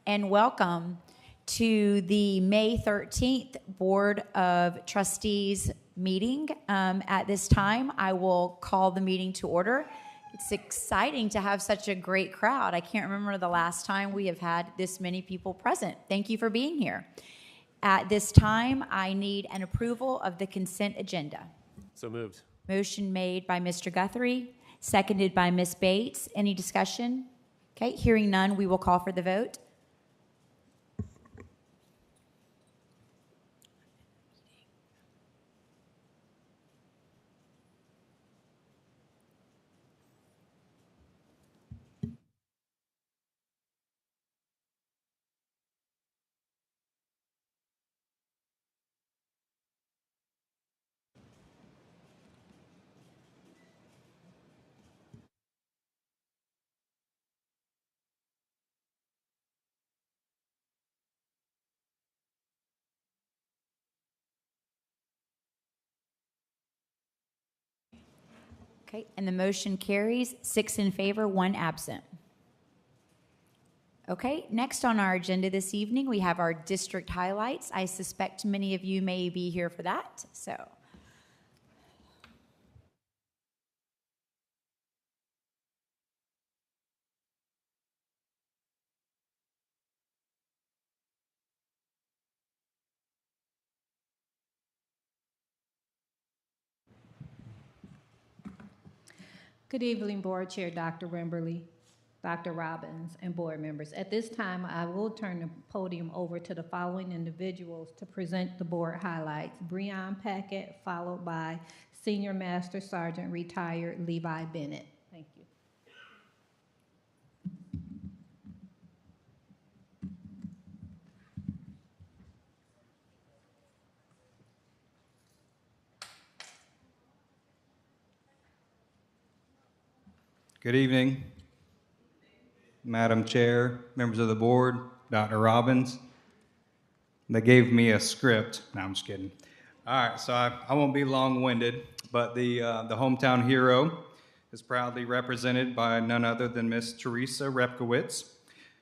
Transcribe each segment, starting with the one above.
and welcome to the May 13th Board of Trustees meeting. At this time, I will call the meeting to order. It's exciting to have such a great crowd. I can't remember the last time we have had this many people present. Thank you for being here. At this time, I need an approval of the consent agenda. So moved. Motion made by Mr. Guthrie, seconded by Ms. Bates. Any discussion? Okay, hearing none, we will call for the vote. Okay, and the motion carries 6 in favor, 1 absent. Okay, next on our agenda this evening, we have our district highlights. I suspect many of you may be here for that, so. Good evening, Board Chair Dr. Wimberly, Dr. Robbins, and board members. At this time, I will turn the podium over to the following individuals to present the board highlights. Breon Packett, followed by Senior Master Sergeant Retired Levi Bennett. Thank you. Good evening, Madam Chair, members of the board, Dr. Robbins. They gave me a script. No, I'm just kidding. All right, so I won't be long-winded, but the hometown hero is proudly represented by none other than Miss Teresa Repkowitz.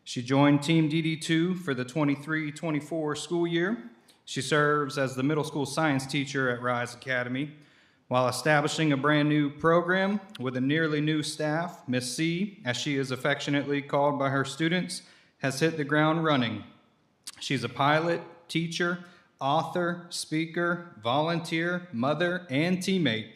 She joined Team DD2 for the 23-24 school year. She serves as the middle school science teacher at Rise Academy. While establishing a brand new program with a nearly new staff, Miss C, as she is affectionately called by her students, has hit the ground running. She's a pilot, teacher, author, speaker, volunteer, mother, and teammate.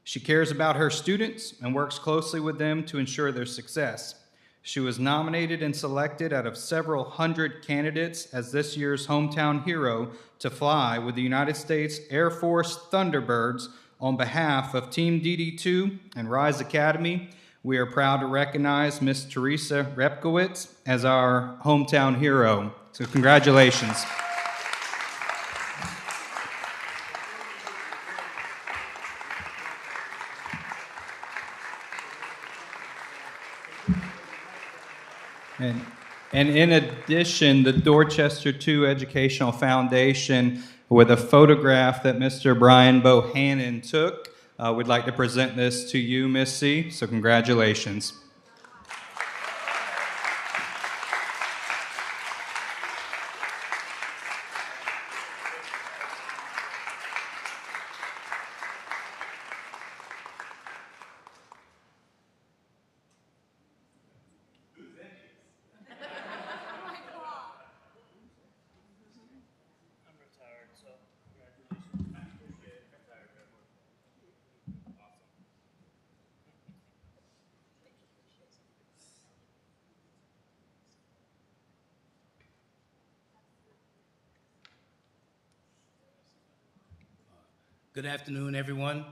She cares about her students and works closely with them to ensure their success. She was nominated and selected out of several hundred candidates as this year's hometown hero to fly with the United States Air Force Thunderbirds. On behalf of Team DD2 and Rise Academy, we are proud to recognize Miss Teresa Repkowitz as our hometown hero. So congratulations. And in addition, the Dorchester II Educational Foundation, with a photograph that Mr. Brian Bohannon took, we'd like to present this to you, Miss C. So congratulations. Good afternoon, everyone.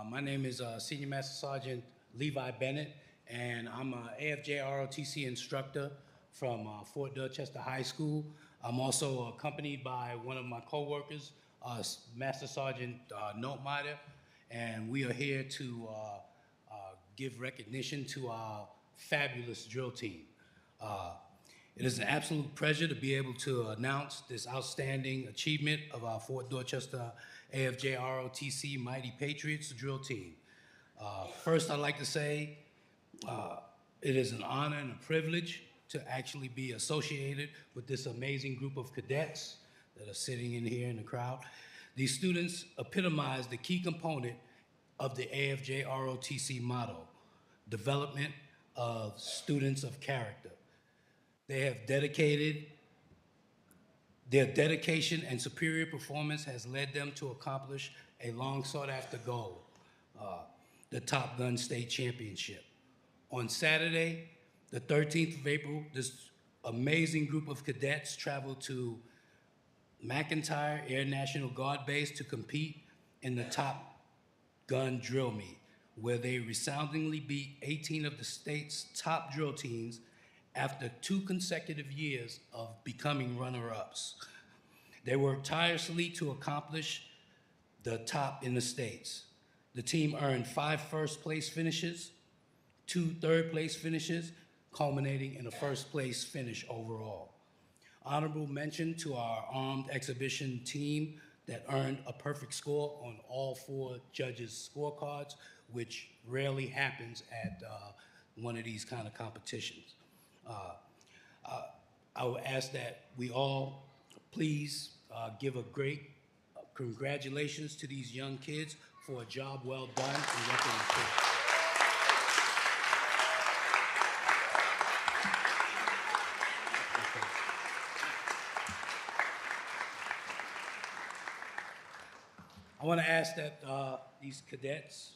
My name is Senior Master Sergeant Levi Bennett, and I'm an AFJ ROTC instructor from Fort Dorchester High School. I'm also accompanied by one of my co-workers, Master Sergeant Notmeyer, and we are here to give recognition to our fabulous drill team. It is an absolute pleasure to be able to announce this outstanding achievement of our Fort Dorchester AFJ ROTC Mighty Patriots drill team. First, I'd like to say it is an honor and a privilege to actually be associated with this amazing group of cadets that are sitting in here in the crowd. These students epitomize the key component of the AFJ ROTC motto, development of students of character. They have their dedication and superior performance has led them to accomplish a long sought after goal, the Top Gun State Championship. On Saturday, the 13th of April, this amazing group of cadets traveled to McIntyre Air National Guard Base to compete in the Top Gun drill meet, where they resoundingly beat 18 of the state's top drill teams after 2 consecutive years of becoming runner-ups. They worked tirelessly to accomplish the top in the states. The team earned 5 first-place finishes, 2 third-place finishes, culminating in a first-place finish overall. Honorable mention to our armed exhibition team that earned a perfect score on all 4 judges' scorecards, which rarely happens at one of these kind of competitions. I would ask that we all please give a great congratulations to these young kids for a job well done in record report. I want to ask that these cadets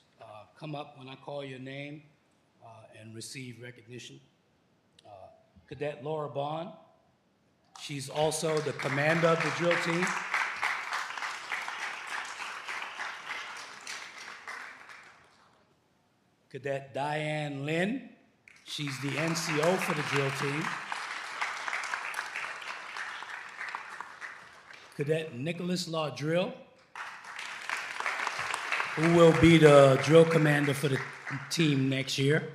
come up when I call your name and receive recognition. Cadet Laura Bond, she's also the commander of the drill team. Cadet Diane Lynn, she's the NCO for the drill team. Cadet Nicholas Laudrill, who will be the drill commander for the team next year.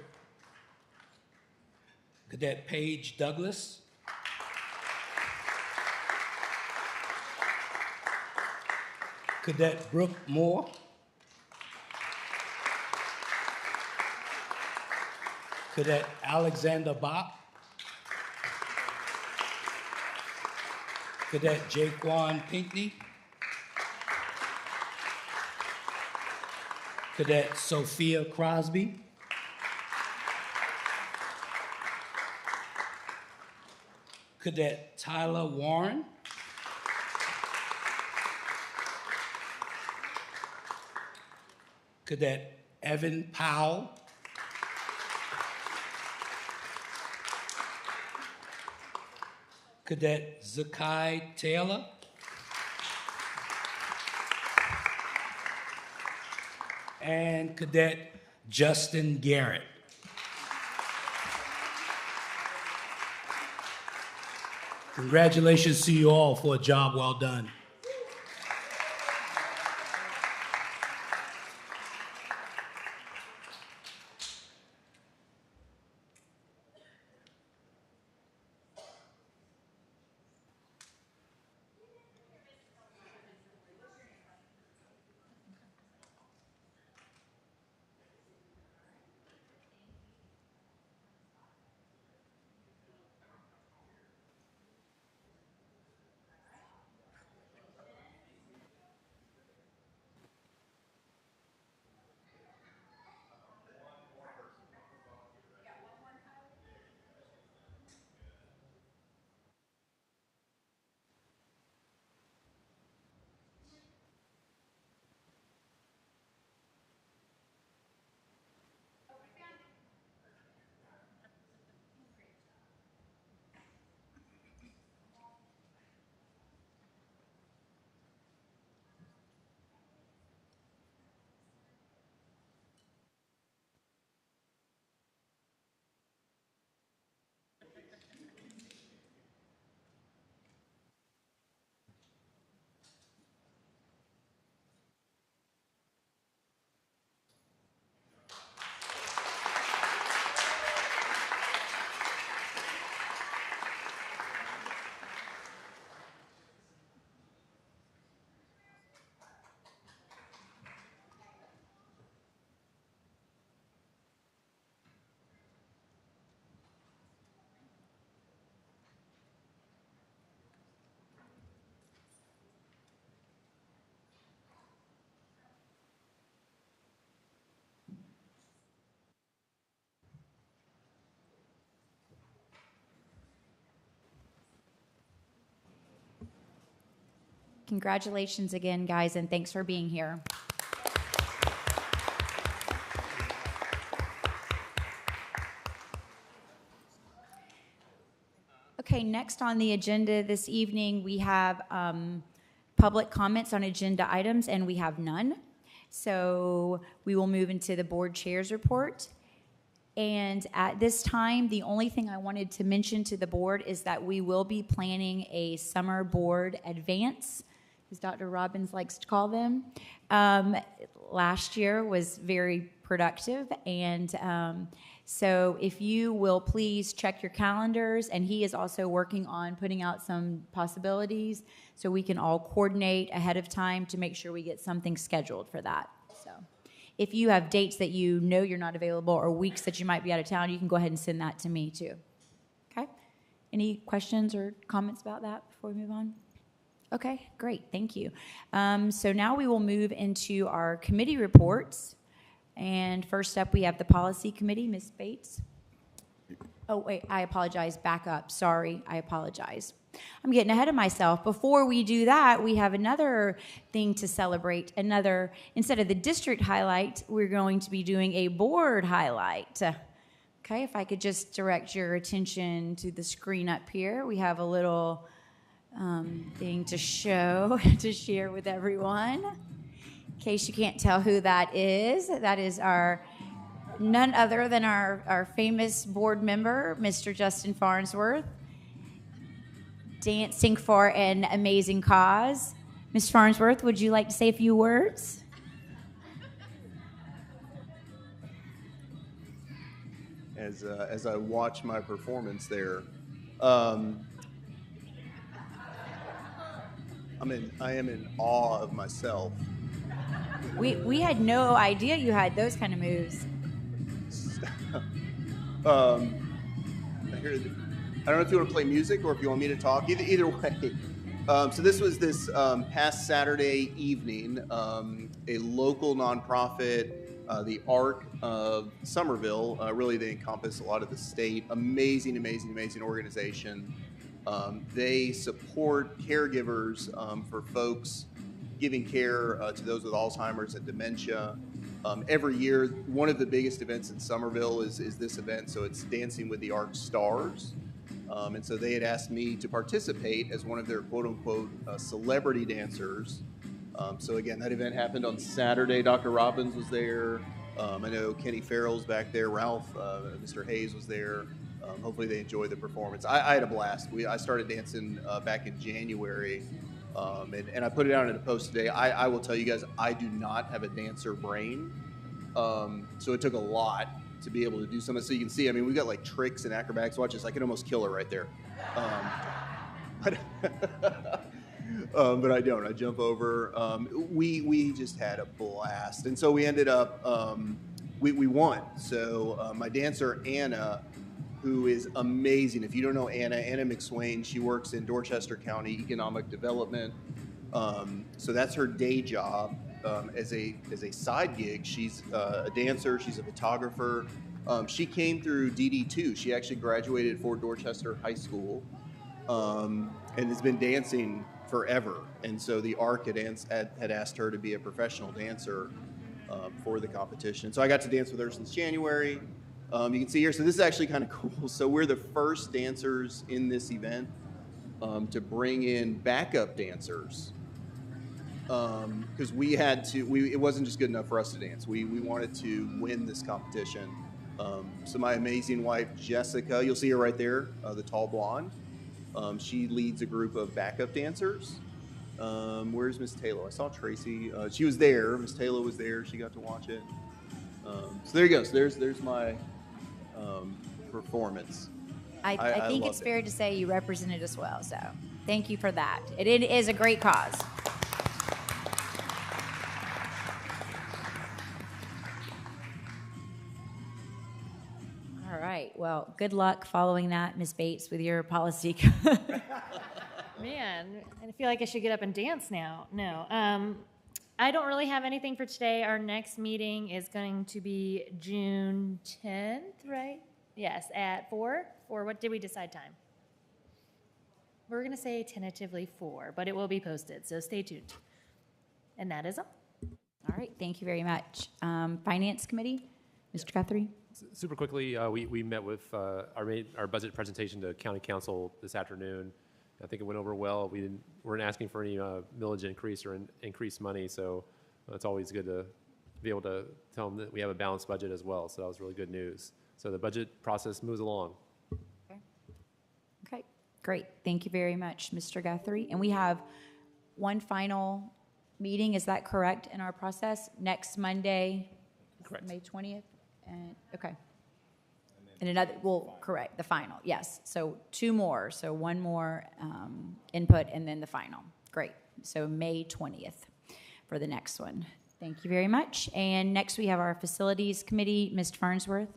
Cadet Paige Douglas. Cadet Brooke Moore. Cadet Alexander Bach. Cadet Jaquan Pinckney. Cadet Sophia Crosby. Cadet Tyler Warren. Cadet Evan Powell. Cadet Zakai Taylor. And Cadet Justin Garrett. Congratulations to you all for a job well done. Congratulations again, guys, and thanks for being here. Okay, next on the agenda this evening, we have public comments on agenda items, and we have none. So we will move into the board chair's report. And at this time, the only thing I wanted to mention to the board is that we will be planning a summer board advance, as Dr. Robbins likes to call them. Last year was very productive, and so if you will please check your calendars, and he is also working on putting out some possibilities so we can all coordinate ahead of time to make sure we get something scheduled for that. So if you have dates that you know you're not available or weeks that you might be out of town, you can go ahead and send that to me too. Okay? Any questions or comments about that before we move on? Okay, great, thank you. So now we will move into our committee reports. And first up, we have the policy committee, Ms. Bates. Oh, wait, I apologize, back up, sorry, I apologize. I'm getting ahead of myself. Before we do that, we have another thing to celebrate, instead of the district highlight, we're going to be doing a board highlight. Okay, if I could just direct your attention to the screen up here, we have a little thing to share with everyone. In case you can't tell who that is our none other than our famous board member, Mr. Justin Farnsworth, dancing for an amazing cause. Ms. Farnsworth, would you like to say a few words? As I watch my performance there, I am in awe of myself. We had no idea you had those kind of moves. I don't know if you want to play music or if you want me to talk. Either way. So this was this past Saturday evening. A local nonprofit, the ARC of Somerville. Really, they encompass a lot of the state. Amazing organization. They support caregivers for folks giving care to those with Alzheimer's and dementia. Every year, one of the biggest events in Somerville is this event, so it's Dancing with the ARC Stars. And so they had asked me to participate as one of their quote-unquote celebrity dancers. So again, that event happened on Saturday. Dr. Robbins was there. I know Kenny Farrell's back there. Ralph, Mr. Hayes was there. Hopefully they enjoyed the performance. I had a blast. I started dancing back in January. And I put it out in a post today. I will tell you guys, I do not have a dancer brain. So it took a lot to be able to do something. So you can see, we got like tricks and acrobatics. Watch this. I can almost kill her right there. But I don't. I jump over. We just had a blast. And so we ended up, we won. So my dancer, Anna, who is amazing. If you don't know Anna McSwain, she works in Dorchester County Economic Development. So that's her day job. As a side gig, she's a dancer, she's a photographer. She came through DD2. She actually graduated at Fort Dorchester High School and has been dancing forever. And so the ARC had asked her to be a professional dancer for the competition. So I got to dance with her since January. You can see here, so this is actually kind of cool. So we're the first dancers in this event to bring in backup dancers. Because it wasn't just good enough for us to dance. We wanted to win this competition. So my amazing wife, Jessica, you'll see her right there, the tall blonde. She leads a group of backup dancers. Where's Miss Taylor? I saw Tracy. She was there. Miss Taylor was there. She got to watch it. So there you go. So there's my performance. I think it's fair to say you represented us well, so thank you for that. It is a great cause. All right, well, good luck following that, Ms. Bates, with your policy. Man, I feel like I should get up and dance now. No. I don't really have anything for today. Our next meeting is going to be June 10th, right? Yes, at 4. What did we decide time? we're going to say tentatively 4, but it will be posted, so stay tuned. And that is all. All right, thank you very much. Finance Committee, Mr. Guthrie? Super quickly, we met with our budget presentation to County Council this afternoon. I think it went over well. We weren't asking for any millage increase or increased money, so it's always good to be able to tell them that we have a balanced budget as well. So that was really good news. So the budget process moves along. Okay, great. Thank you very much, Mr. Guthrie. And we have one final meeting, is that correct, in our process? Next Monday, Correct. May 20th? And, okay. And another, well, correct, the final, yes. So 2 more, so 1 more input and then the final. Great. So May 20th for the next one. Thank you very much. And next we have our Facilities Committee, Mr. Farnsworth.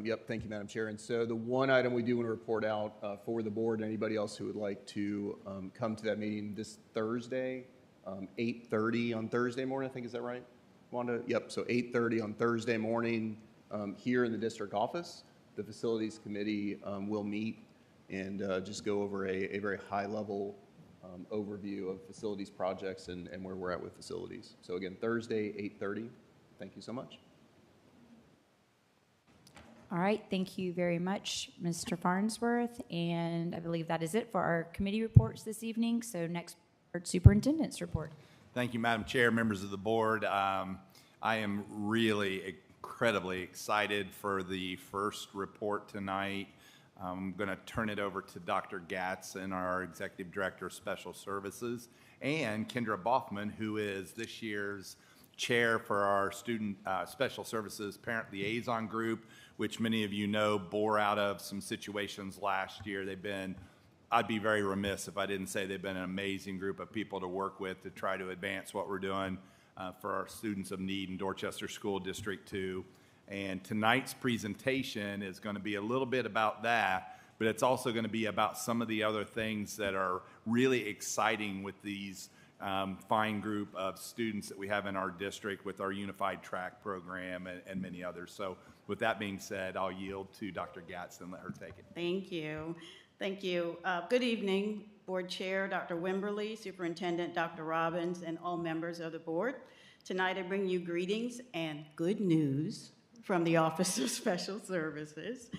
Yep, thank you, Madam Chair. And so the one item we do want to report out for the board and anybody else who would like to come to that meeting this Thursday, 8:30 on Thursday morning, I think, is that right, Wanda? Yep, so 8:30 on Thursday morning here in the district office. The Facilities Committee will meet and just go over a very high-level overview of facilities projects and where we're at with facilities. So again, Thursday, 8:30. Thank you so much. All right, thank you very much, Mr. Farnsworth. And I believe that is it for our committee reports this evening. So next, Superintendent's report. Thank you, Madam Chair, members of the board. I am really incredibly excited for the first report tonight. I'm going to turn it over to Dr. Gatson, our Executive Director of Special Services, and Kendra Boffman, who is this year's chair for our Student Special Services Parent Liaison Group, which many of you know bore out of some situations last year. I'd be very remiss if I didn't say they've been an amazing group of people to work with to try to advance what we're doing for our students of need in Dorchester School District 2. And tonight's presentation is going to be a little bit about that, but it's also going to be about some of the other things that are really exciting with these fine group of students that we have in our district with our Unified Track program and many others. So with that being said, I'll yield to Dr. Gatson and let her take it. Thank you. Thank you. Good evening, Board Chair Dr. Wimberly, Superintendent Dr. Robbins, and all members of the board. Tonight I bring you greetings and good news from the Office of Special Services.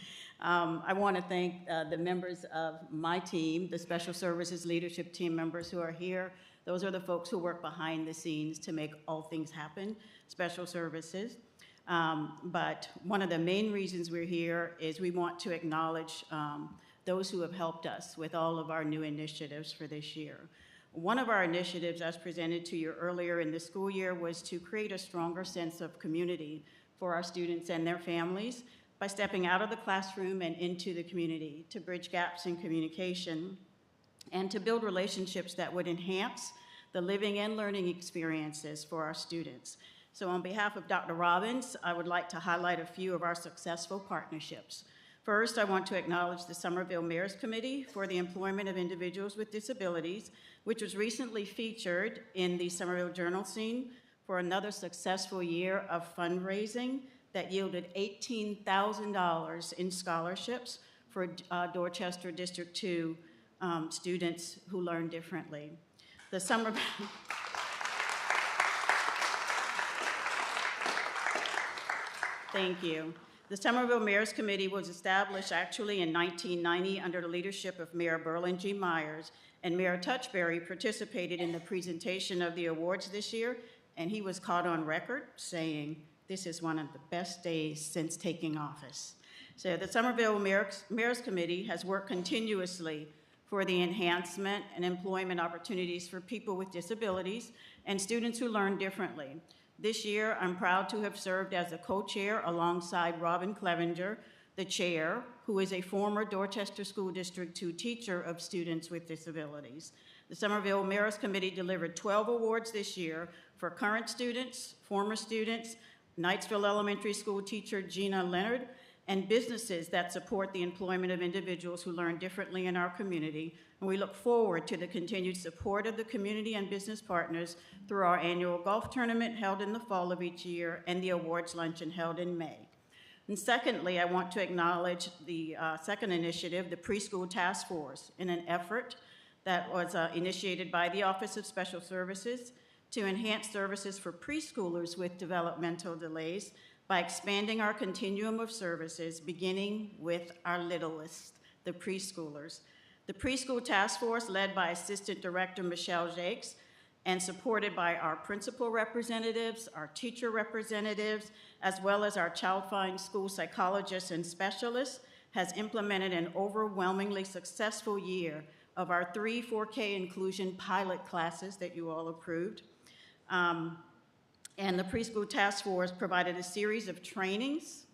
I want to thank the members of my team, the Special Services leadership team members who are here. Those are the folks who work behind the scenes to make all things happen, Special Services. But one of the main reasons we're here is we want to acknowledge those who have helped us with all of our new initiatives for this year. One of our initiatives, as presented to you earlier in the school year, was to create a stronger sense of community for our students and their families by stepping out of the classroom and into the community to bridge gaps in communication and to build relationships that would enhance the living and learning experiences for our students. So on behalf of Dr. Robbins, I would like to highlight a few of our successful partnerships. First, I want to acknowledge the Somerville Mayor's Committee for the Employment of Individuals with Disabilities, which was recently featured in the Somerville Journal Scene for another successful year of fundraising that yielded $18,000 in scholarships for Dorchester District 2 students who learn differently. The Somerville... Thank you. The Somerville Mayor's Committee was established actually in 1990 under the leadership of Mayor Berlin G. Myers, and Mayor Touchberry participated in the presentation of the awards this year, and he was caught on record saying, "This is one of the best days since taking office." So the Somerville Mayor's Committee has worked continuously for the enhancement and employment opportunities for people with disabilities and students who learn differently. This year, I'm proud to have served as a co-chair alongside Robin Clevenger, the chair, who is a former Dorchester School District 2 teacher of students with disabilities. The Somerville Mayor's Committee delivered 12 awards this year for current students, former students, Knightsville Elementary School teacher Gina Leonard, and businesses that support the employment of individuals who learn differently in our community. And we look forward to the continued support of the community and business partners through our annual golf tournament held in the fall of each year and the awards luncheon held in May. And secondly, I want to acknowledge the second initiative, the Preschool Task Force, in an effort that was initiated by the Office of Special Services to enhance services for preschoolers with developmental delays by expanding our continuum of services, beginning with our littlest, the preschoolers. The Preschool Task Force, led by Assistant Director Michelle Jakes, and supported by our principal representatives, our teacher representatives, as well as our Child Find School psychologists and specialists, has implemented an overwhelmingly successful year of our 3 4K inclusion pilot classes that you all approved. And the Preschool Task Force provided a series of trainings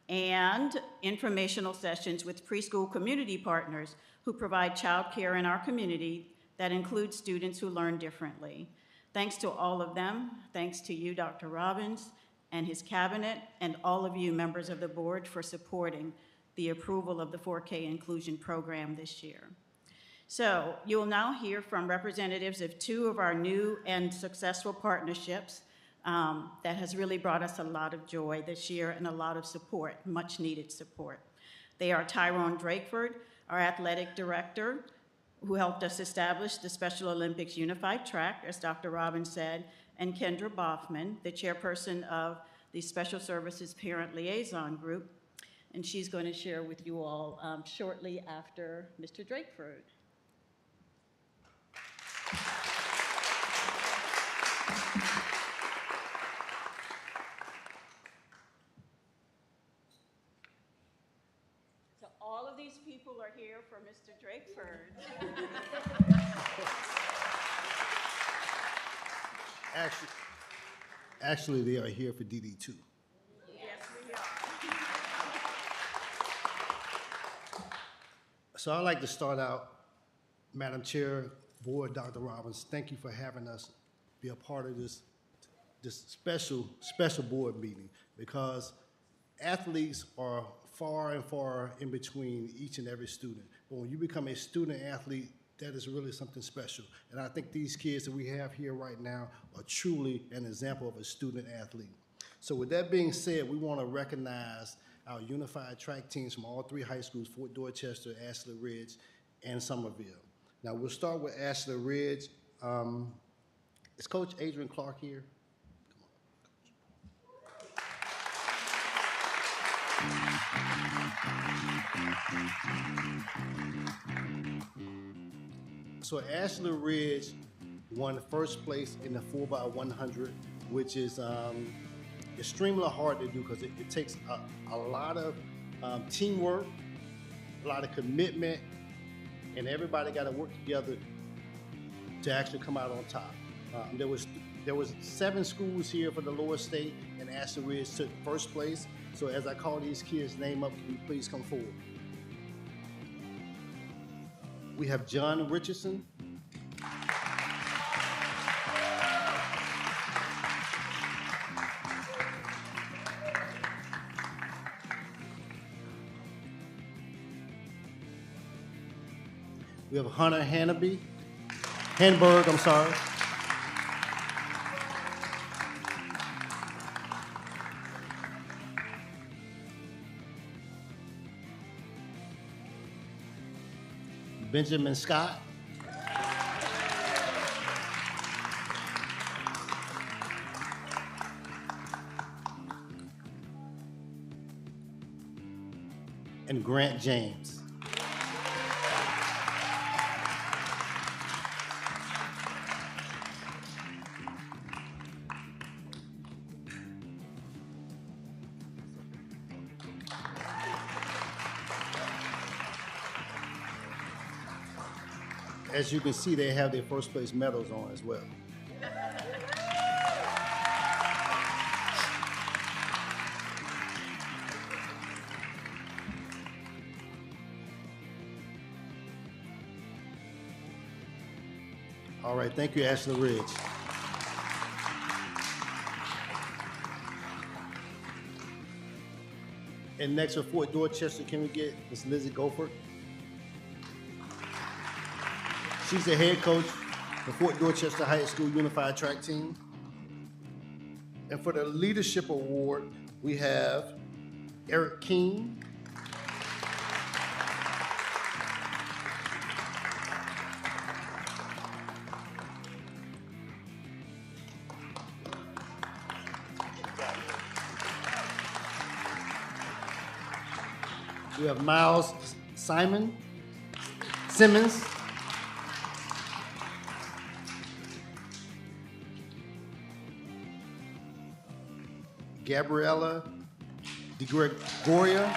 and informational sessions with preschool community partners who provide childcare in our community that includes students who learn differently. Thanks to all of them, thanks to you, Dr. Robbins, and his cabinet, and all of you members of the board for supporting the approval of the 4K inclusion program this year. So you'll now hear from representatives of 2 of our new and successful partnerships that has really brought us a lot of joy this year and a lot of support, much needed support. They are Tyrone Drakeford, our athletic director, who helped us establish the Special Olympics Unified Track, as Dr. Robbins said, and Kendra Boffman, the chairperson of the Special Services Parent Liaison Group, and she's going to share with you all shortly after Mr. Drakeford. So all of these people are here for Mr. Drakeford. Actually, they are here for DD2. Yes, we are. So I'd like to start out, Madam Chair, Board, Dr. Robbins, thank you for having us be a part of this special board meeting, because athletes are far and far in between each and every student. But when you become a student athlete, that is really something special. And I think these kids that we have here right now are truly an example of a student athlete. So with that being said, we want to recognize our unified track teams from all 3 high schools, Fort Dorchester, Ashley Ridge, and Somerville. Now we'll start with Ashley Ridge. Is Coach Adrian Clark here? So Ashley Ridge won first place in the 4x100, which is extremely hard to do because it takes a lot of teamwork, a lot of commitment, and everybody got to work together to actually come out on top. There was 7 schools here for the lower state, and Ashley Ridge took first place. So as I call these kids' name up, can you please come forward? We have John Richardson. We have Hunter Hanberg, I'm sorry. Benjamin Scott. And Grant James. As you can see, they have their first place medals on as well. All right, thank you, Ashley Ridge. And next for Fort Dorchester, can we get Ms. Lizzie Gofford? She's the head coach for Fort Dorchester High School Unified Track Team. And for the Leadership Award, we have Eric King. We have Miles Simmons. Gabriella DeGregoria.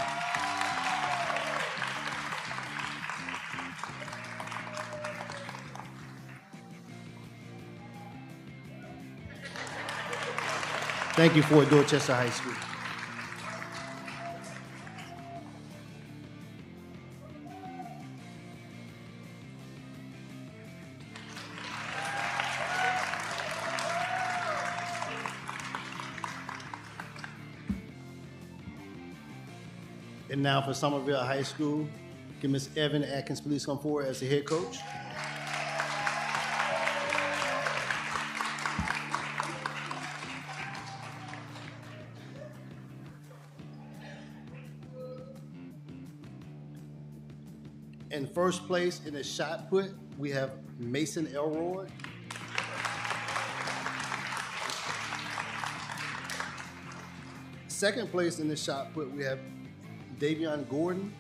Thank you for Dorchester High School. And now for Somerville High School, can Ms. Evan Atkins please come forward as the head coach? In first place in the shot put, we have Mason Elroy. Second place in the shot put, we have Davion Gordon.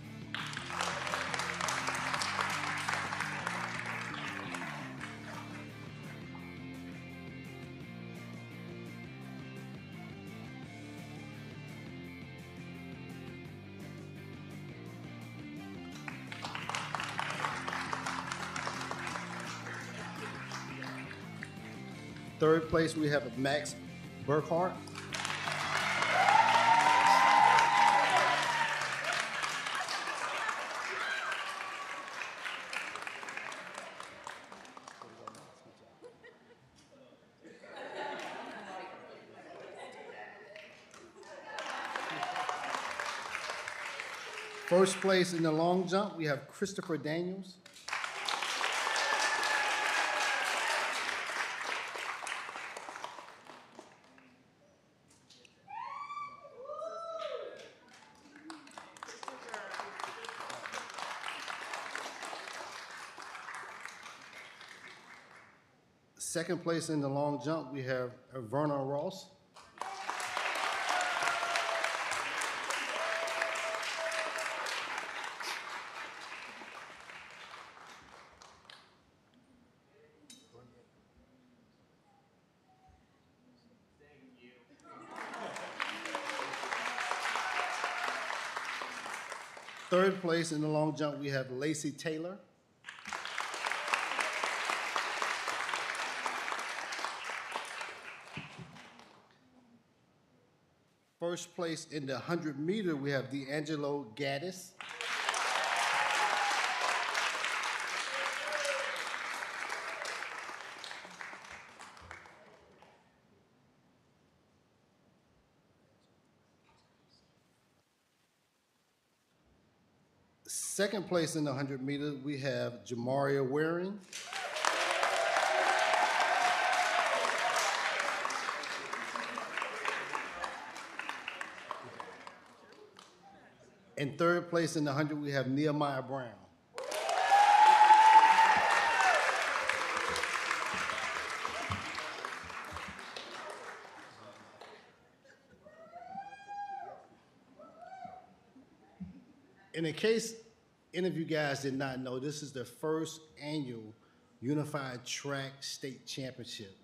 Third place, we have Max Burkhart. First place in the long jump, we have Christopher Daniels. Second place in the long jump, we have Verna Ross. Third place in the long jump, we have Lacey Taylor. First place in the 100 meter, we have D'Angelo Gaddis. Second place in the 100 meter, we have Jamaria Waring. In third place in the 100, we have Nehemiah Brown. In case any of you guys did not know, this is the first annual Unified Track State Championship.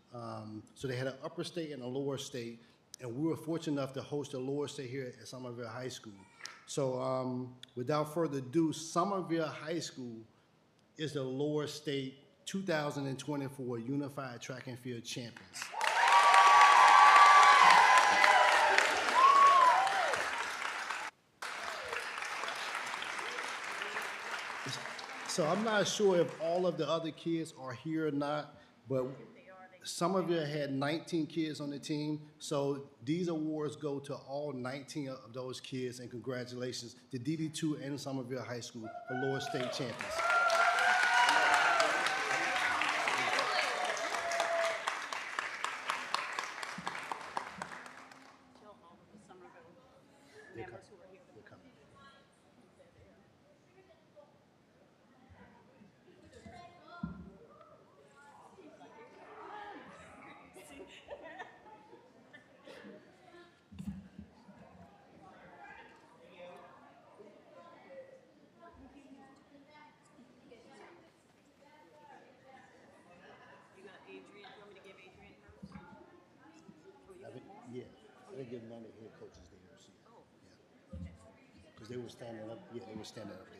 So they had an upper state and a lower state, and we were fortunate enough to host a lower state here at Somerville High School. So without further ado, Somerville High School is the lower state 2024 Unified Track and Field Champions. So I'm not sure if all of the other kids are here or not, but Somerville had 19 kids on the team, so these awards go to all 19 of those kids, and congratulations to DD2 and Somerville High School, the lower state champions. Tell all of the Somerville members who are here didn't get none of the head coaches there this year. Because they were standing up. Yeah, they were standing up there.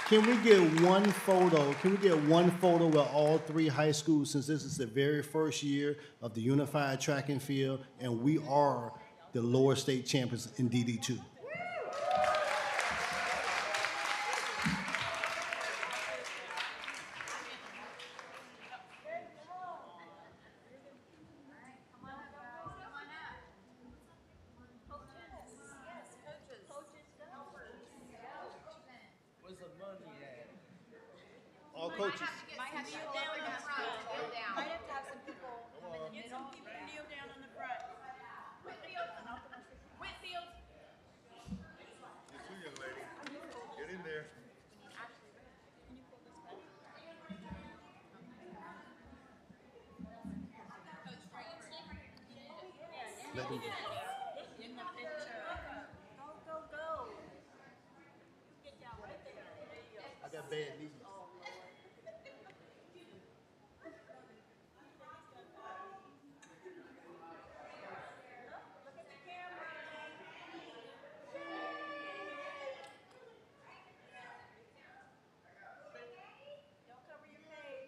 Can we get one photo? Can we get one photo with all three high schools, since this is the very first year of the unified track and field, and we are the lower state champions in DD2. All coaches. Might have to kneel down on the front. Might have to have some people come in the middle. Get some people to kneel down on the front. Whitfield. Whitfield. You too, young lady. Get in there. Let them go. In the picture. Go, go, go. Get down right there. There you go. I got bad knees. Look at the camera. Don't cover your face.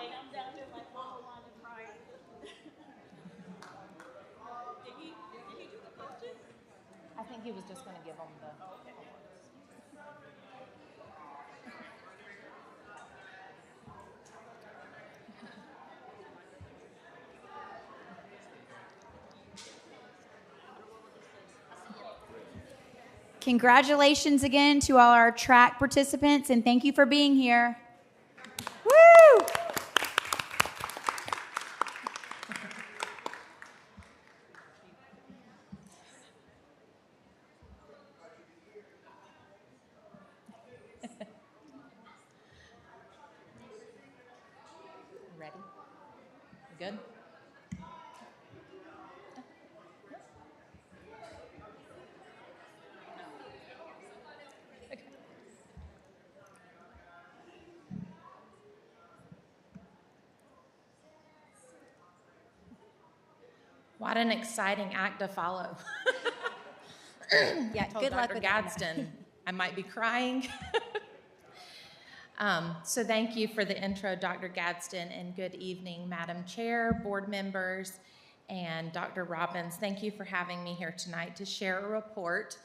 I'm down here like Mama Wanda crying. Did he do the coaches? I think he was just going to give them the. Congratulations again to all our track participants, and thank you for being here. Woo! Ready? Good? What an exciting act to follow. Yeah, Told good luck Dr. with that. Gadsden I might be crying. So thank you for the intro, Dr. Gadsden, and good evening, Madam Chair, board members, and Dr. Robbins. Thank you for having me here tonight to share a report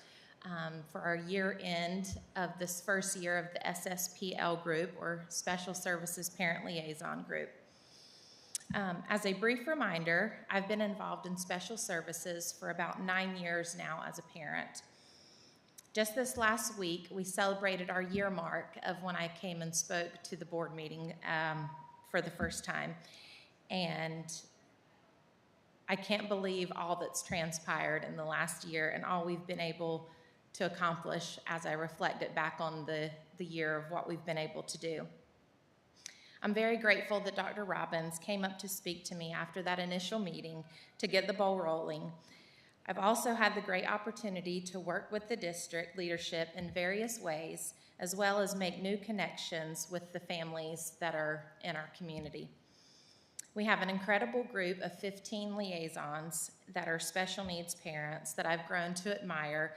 for our year end of this first year of the SSPL group, or Special Services Parent Liaison Group. As a brief reminder, I've been involved in special services for about 9 years now as a parent. Just this last week, we celebrated our year mark of when I came and spoke to the board meeting for the first time. And I can't believe all that's transpired in the last year and all we've been able to accomplish as I reflected back on the year of what we've been able to do. I'm very grateful that Dr. Robbins came up to speak to me after that initial meeting to get the ball rolling. I've also had the great opportunity to work with the district leadership in various ways, as well as make new connections with the families that are in our community. We have an incredible group of 15 liaisons that are special needs parents that I've grown to admire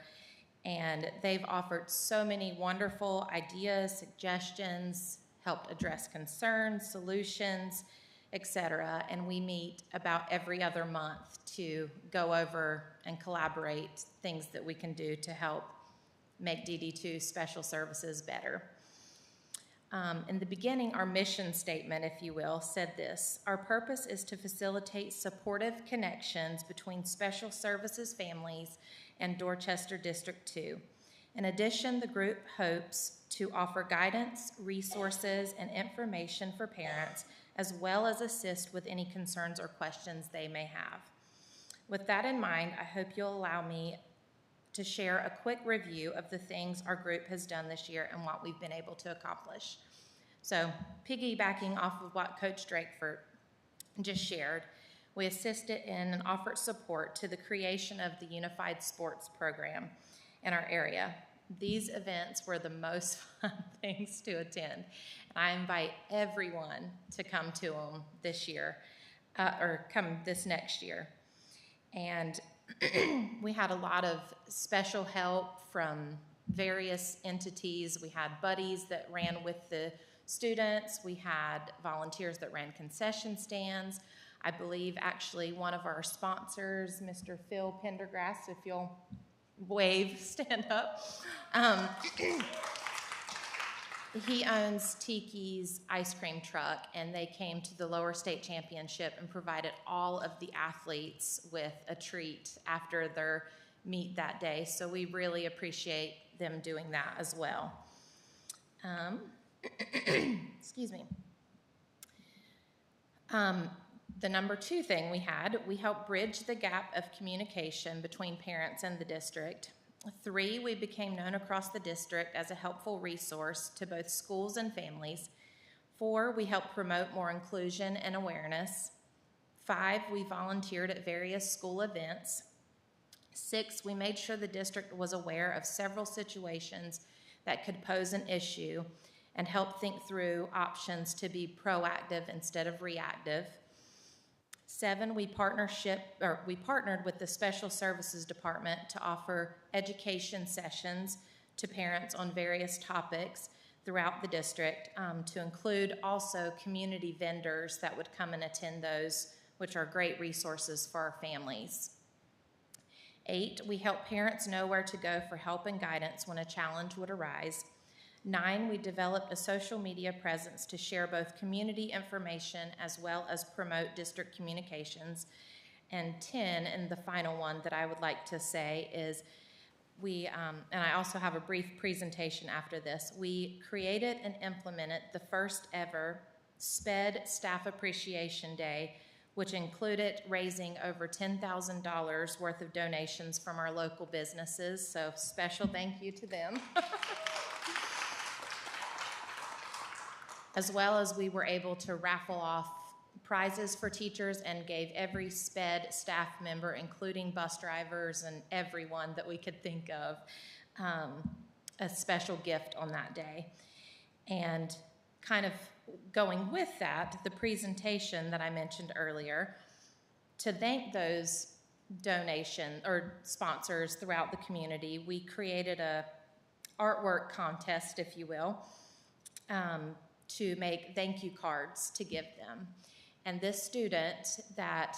And they've offered so many wonderful ideas, suggestions, helped address concerns, solutions, etc. And we meet about every other month to go over and collaborate things that we can do to help make DD2 special services better. In the beginning, our mission statement, if you will, said this: our purpose is to facilitate supportive connections between special services families and Dorchester District 2. In addition, the group hopes to offer guidance, resources, and information for parents, as well as assist with any concerns or questions they may have. With that in mind, I hope you'll allow me to share a quick review of the things our group has done this year and what we've been able to accomplish. So, piggybacking off of what Coach Drakeford just shared, we assisted in and offered support to the creation of the Unified Sports Program in our area. These events were the most fun things to attend. I invite everyone to come to them this year, or come this next year. And we had a lot of special help from various entities. We had buddies that ran with the students. We had volunteers that ran concession stands. I believe actually one of our sponsors, Mr. Phil Pendergrass, if you'll wave, stand up. He owns Tiki's ice cream truck, and they came to the lower state championship and provided all of the athletes with a treat after their meet that day. So we really appreciate them doing that as well. Excuse me. The number 2 thing we helped bridge the gap of communication between parents and the district. 3, we became known across the district as a helpful resource to both schools and families. 4, we helped promote more inclusion and awareness. 5, we volunteered at various school events. 6, we made sure the district was aware of several situations that could pose an issue and helped think through options to be proactive instead of reactive. 7, we partnered with the Special Services Department to offer education sessions to parents on various topics throughout the district, to include also community vendors that would come and attend those, which are great resources for our families. 8, we help parents know where to go for help and guidance when a challenge would arise. 9, we developed a social media presence to share both community information as well as promote district communications. And 10, and the final one that I would like to say is we, and I also have a brief presentation after this, we created and implemented the first ever SPED Staff Appreciation Day, which included raising over $10,000 worth of donations from our local businesses. So special thank you to them. As well as we were able to raffle off prizes for teachers and gave every SPED staff member, including bus drivers and everyone that we could think of, a special gift on that day. And kind of going with that, the presentation that I mentioned earlier, to thank those donation or sponsors throughout the community, we created a artwork contest, if you will, to make thank you cards to give them. And this student that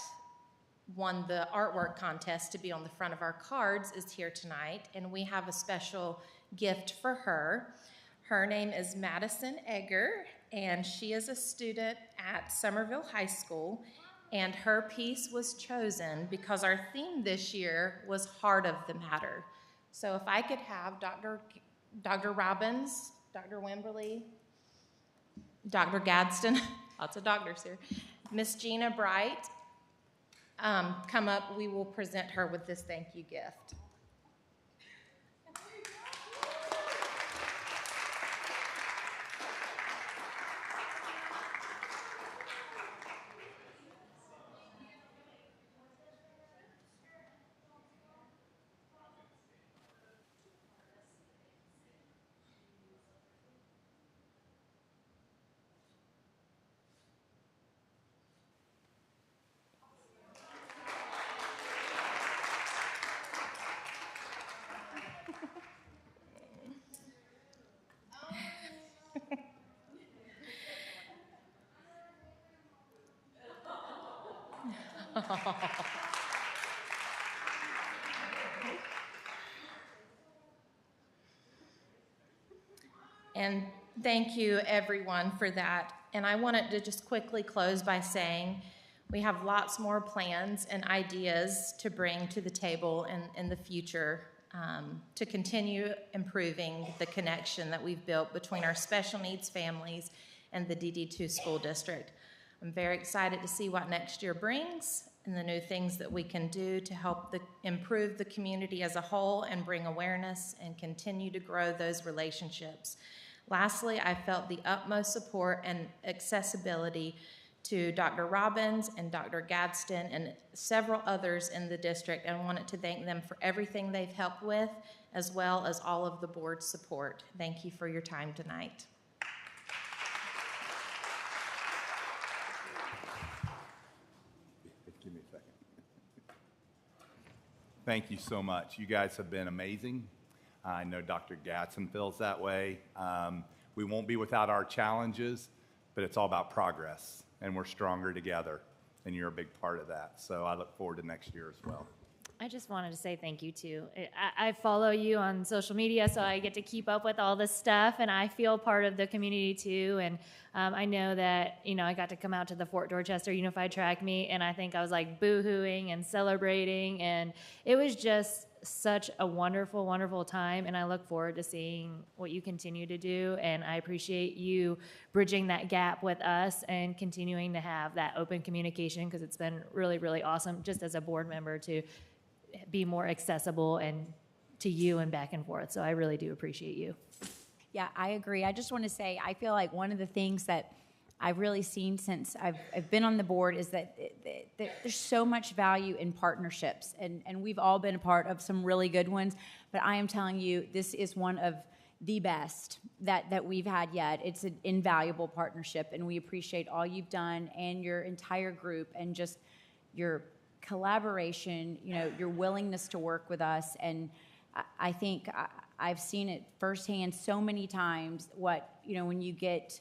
won the artwork contest to be on the front of our cards is here tonight, and we have a special gift for her. Her name is Madison Egger, and she is a student at Somerville High School, and her piece was chosen because our theme this year was Heart of the Matter. So if I could have Dr. Robbins, Dr. Wimberly, Dr. Gadsden, lots of doctors here, Miss Gina Bright, come up, we will present her with this thank you gift. And thank you, everyone, for that. And I wanted to just quickly close by saying we have lots more plans and ideas to bring to the table in the future to continue improving the connection that we've built between our special needs families and the DD2 school district. I'm very excited to see what next year brings and the new things that we can do to help improve the community as a whole and bring awareness and continue to grow those relationships. Lastly, I felt the utmost support and accessibility to Dr. Robbins and Dr. Gadsden and several others in the district, and wanted to thank them for everything they've helped with, as well as all of the board's support. Thank you for your time tonight. Give me a second. Thank you so much. You guys have been amazing. I know Dr. Gadsden feels that way. We won't be without our challenges, but it's all about progress, and we're stronger together, and you're a big part of that. So I look forward to next year as well. I just wanted to say thank you, too. I follow you on social media, so I get to keep up with all this stuff, and I feel part of the community, too. And I know that, I got to come out to the Fort Dorchester Unified Track Meet, and I think I was, boo-hooing and celebrating, and it was just such a wonderful, wonderful time, and I look forward to seeing what you continue to do, and I appreciate you bridging that gap with us and continuing to have that open communication, because it's been really, really awesome just as a board member to be more accessible and to you and back and forth. So I really do appreciate you. Yeah, I agree. I just want to say, I feel like one of the things that I've really seen since I've been on the board is that there's so much value in partnerships, and we've all been a part of some really good ones, but I am telling you, this is one of the best that we've had yet. It's an invaluable partnership, and we appreciate all you've done and your entire group and just your collaboration, your willingness to work with us. And I think I've seen it firsthand so many times when you get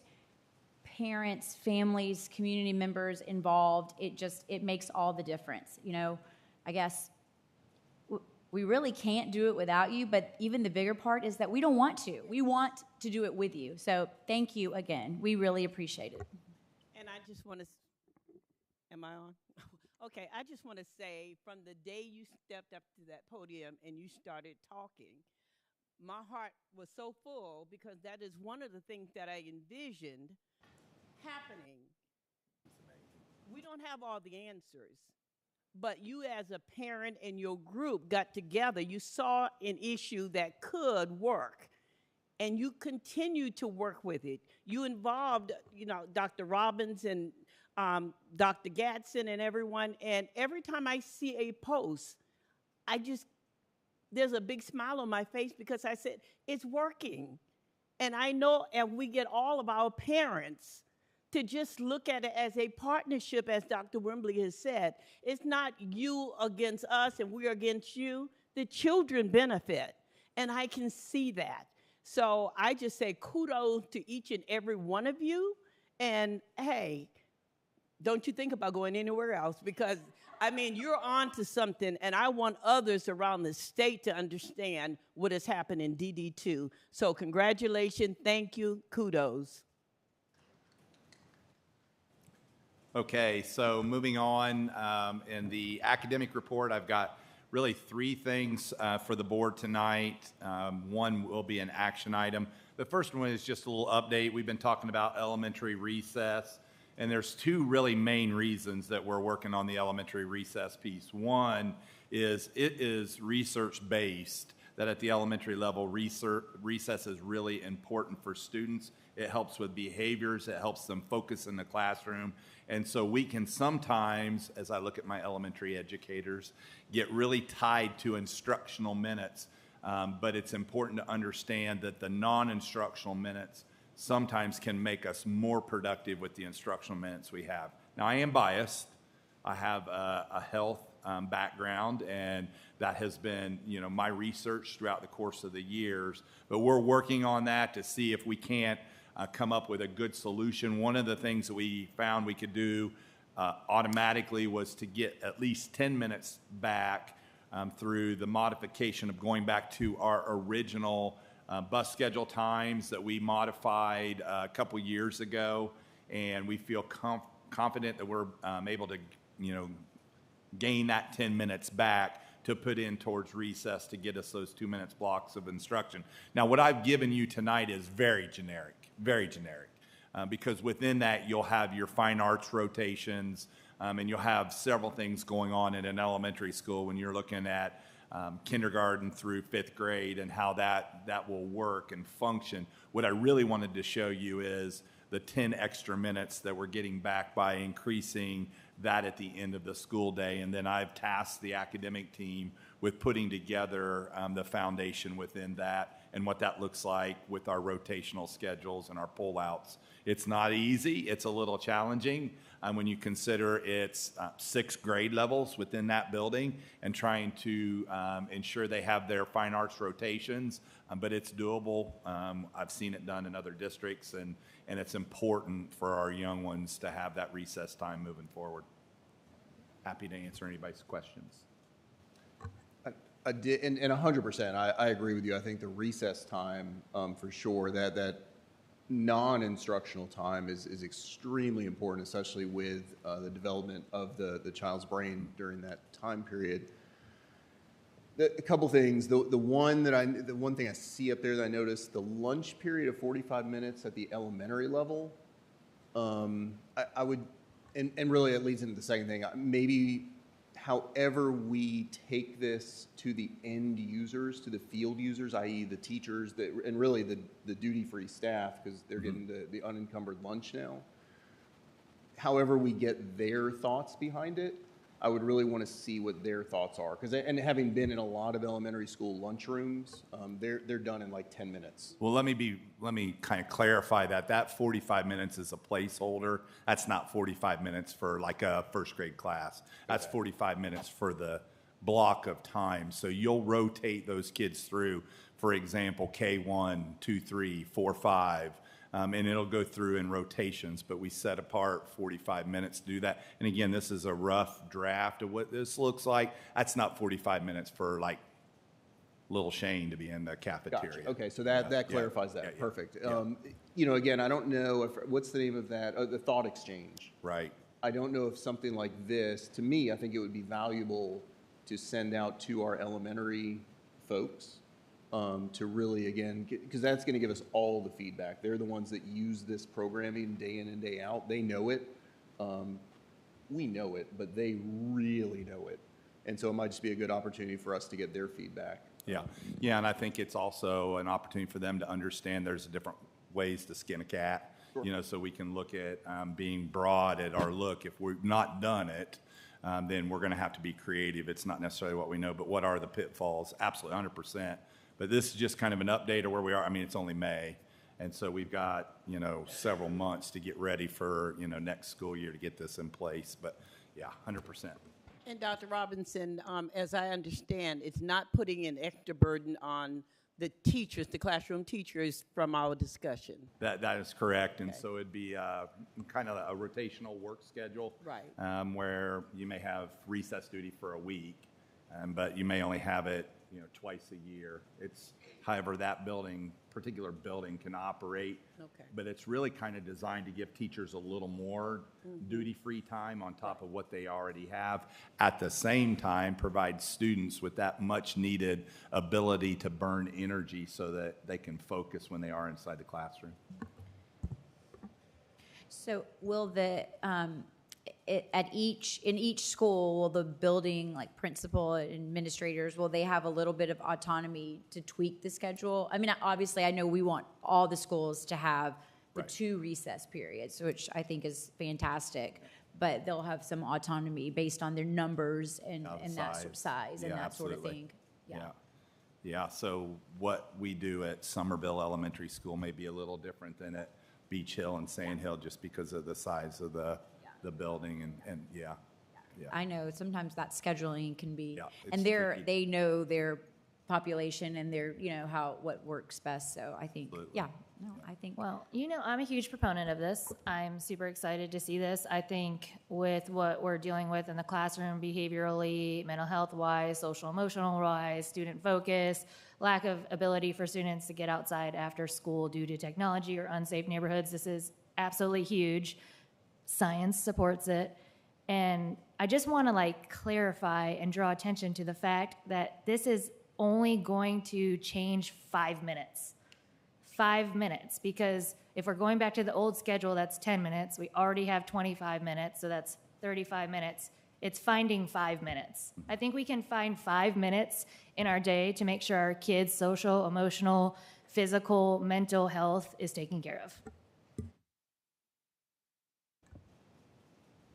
parents, families, community members involved, it makes all the difference. I guess we really can't do it without you, but even the bigger part is that we don't want to. We want to do it with you. So thank you again. We really appreciate it. And I just want to, am I on? Okay, I just want to say, from the day you stepped up to that podium and you started talking, my heart was so full, because that is one of the things that I envisioned happening. We don't have all the answers, but you as a parent and your group got together. You saw an issue that could work, and you continue to work with it. You involved, Dr. Robbins and Dr. Gadsden and everyone, and every time I see a post, there's a big smile on my face, because I said, it's working. And I know if we get all of our parents to just look at it as a partnership, as Dr. Wembley has said, it's not you against us and we're against you. The children benefit, and I can see that. So I just say kudos to each and every one of you, and hey, don't you think about going anywhere else, because, you're on to something, and I want others around the state to understand what has happened in DD2. So congratulations, thank you, kudos. Okay, so moving on, in the academic report, I've got really 3 things for the board tonight. One will be an action item. The first one is just a little update. We've been talking about elementary recess, and there's 2 really main reasons that we're working on the elementary recess piece. One is it is research-based, that at the elementary level, recess is really important for students. It helps with behaviors. It helps them focus in the classroom. And so we can sometimes, as I look at my elementary educators, get really tied to instructional minutes. But it's important to understand that the non-instructional minutes sometimes can make us more productive with the instructional minutes we have. Now, I am biased. I have a health background, and that has been, my research throughout the course of the years. But we're working on that to see if we can't come up with a good solution. One of the things that we found we could do automatically was to get at least 10 minutes back through the modification of going back to our original bus schedule times that we modified a couple years ago, and we feel confident that we're able to, gain that 10 minutes back to put in towards recess to get us those 2 minutes blocks of instruction. Now, what I've given you tonight is very generic, because within that you'll have your fine arts rotations, and you'll have several things going on in an elementary school when you're looking at kindergarten through 5th grade and how that will work and function. What I really wanted to show you is the 10 extra minutes that we're getting back by increasing that at the end of the school day. And then I've tasked the academic team with putting together the foundation within that and what that looks like with our rotational schedules and our pullouts. It's not easy. It's a little challenging when you consider it's 6 grade levels within that building and trying to ensure they have their fine arts rotations, but it's doable. I've seen it done in other districts, and it's important for our young ones to have that recess time moving forward. Happy to answer anybody's questions. And 100%, I agree with you. I think the recess time, for sure, that non-instructional time is extremely important, especially with the development of the child's brain during that time period. A couple things. The one thing I see up there that I noticed, the lunch period of 45 minutes at the elementary level, I would, and really it leads into the second thing, maybe however we take this to the end users, to the field users, i.e. the teachers, and really the duty-free staff, because they're getting the unencumbered lunch now, however we get their thoughts behind it, I would really want to see what their thoughts are. And having been in a lot of elementary school lunchrooms, they're done in like 10 minutes. Well, let me kind of clarify that 45 minutes is a placeholder. That's not 45 minutes for like a 1st grade class. That's 45 minutes for the block of time. So you'll rotate those kids through, for example, K1, 2, 3, 4, 5, and it'll go through in rotations, but we set apart 45 minutes to do that. And again, this is a rough draft of what this looks like. That's not 45 minutes for like little Shane to be in the cafeteria. Gotcha. Okay, so that clarifies that. Yeah. Perfect. Yeah. Again, I don't know what's the name of that? The thought exchange. Right. I don't know if something like this, to me, I think it would be valuable to send out to our elementary folks to really, again, because that's going to give us all the feedback. They're the ones that use this programming day in and day out. They know it. We know it, but they really know it. And so it might just be a good opportunity for us to get their feedback. Yeah, and I think it's also an opportunity for them to understand there's different ways to skin a cat. Sure. So we can look at being broad at our look. If we've not done it, then we're going to have to be creative. It's not necessarily what we know, but what are the pitfalls? Absolutely, 100%. But this is just kind of an update of where we are. I mean, it's only May, and so we've got, several months to get ready for, next school year to get this in place. But yeah, 100%. And Dr. Robinson, as I understand, it's not putting an extra burden on the teachers, the classroom teachers, from our discussion. That is correct, and so it'd be kind of a rotational work schedule, right? Where you may have recess duty for a week, but you may only have it, twice a year. It's however that particular building can operate. Okay. But it's really kind of designed to give teachers a little more duty-free time on top of what they already have. At the same time, provide students with that much-needed ability to burn energy so that they can focus when they are inside the classroom. So will in each school, will the building, like principal administrators, will they have a little bit of autonomy to tweak the schedule? I mean, obviously, I know we want all the schools to have the 2 recess periods, which I think is fantastic, but they'll have some autonomy based on their numbers and that sort of size and that absolutely. Sort of thing. Yeah, so what we do at Somerville Elementary School may be a little different than at Beach Hill and Sand Hill just because of the size of the building and I know sometimes that scheduling can be, it's and tricky. they know their population and their, what works best. So I think, Well, I'm a huge proponent of this. I'm super excited to see this. I think with what we're dealing with in the classroom, behaviorally, mental health wise, social emotional wise, student focus, lack of ability for students to get outside after school due to technology or unsafe neighborhoods, this is absolutely huge. Science supports it. And I just want to clarify and draw attention to the fact that this is only going to change 5 minutes. 5 minutes, because if we're going back to the old schedule, that's 10 minutes. We already have 25 minutes, so that's 35 minutes. It's finding 5 minutes. I think we can find 5 minutes in our day to make sure our kids' social, emotional, physical, mental health is taken care of.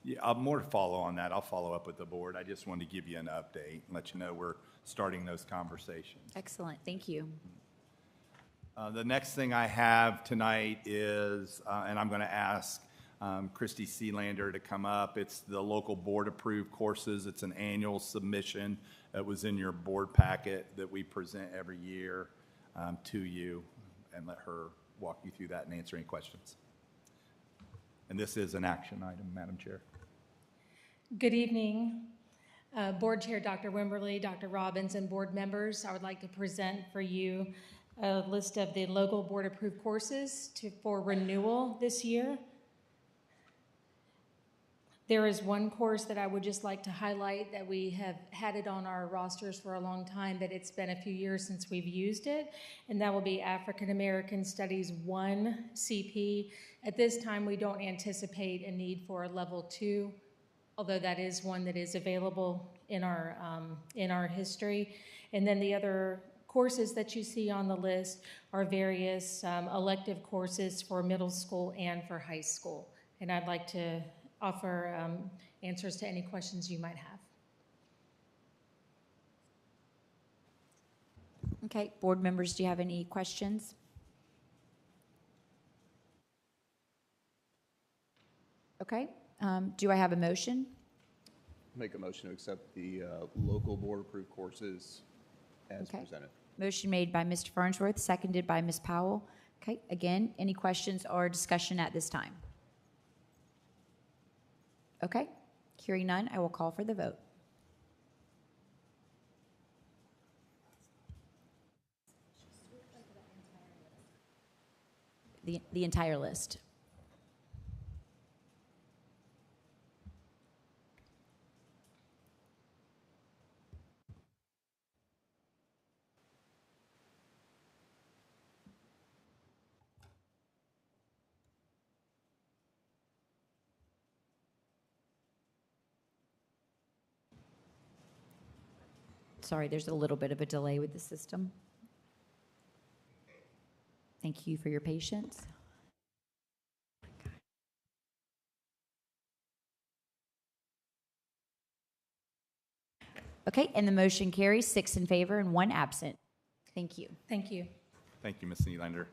Yeah, more to follow on that. I'll follow up with the board. I just wanted to give you an update and let you know we're starting those conversations. Excellent. Thank you. The next thing I have tonight is, and I'm going to ask Christy Sealander to come up. It's the local board-approved courses. It's an annual submission that was in your board packet that we present every year to you, and let her walk you through that and answer any questions. And this is an action item, Madam Chair. Good evening, Board Chair Dr. Wimberly, Dr. Robbins, and board members. I would like to present for you a list of the local board-approved courses for renewal this year. There is one course that I would just like to highlight that we have had it on our rosters for a long time, but it's been a few years since we've used it, and that will be African American Studies 1 CP. At this time, we don't anticipate a need for a level 2, although that is one that is available in our history. And then the other courses that you see on the list are various elective courses for middle school and for high school. And I'd like to offer answers to any questions you might have. Okay, board members, do you have any questions? Okay, do I have a motion? Make a motion to accept the local board-approved courses as presented. Motion made by Mr. Farnsworth, seconded by Ms. Powell. Okay, again, any questions or discussion at this time? Okay, hearing none, I will call for the vote. The entire list. Sorry, there's a little bit of a delay with the system. Thank you for your patience. Okay, and the motion carries 6 in favor and 1 absent. Thank you. Thank you. Thank you, Ms. Nylander.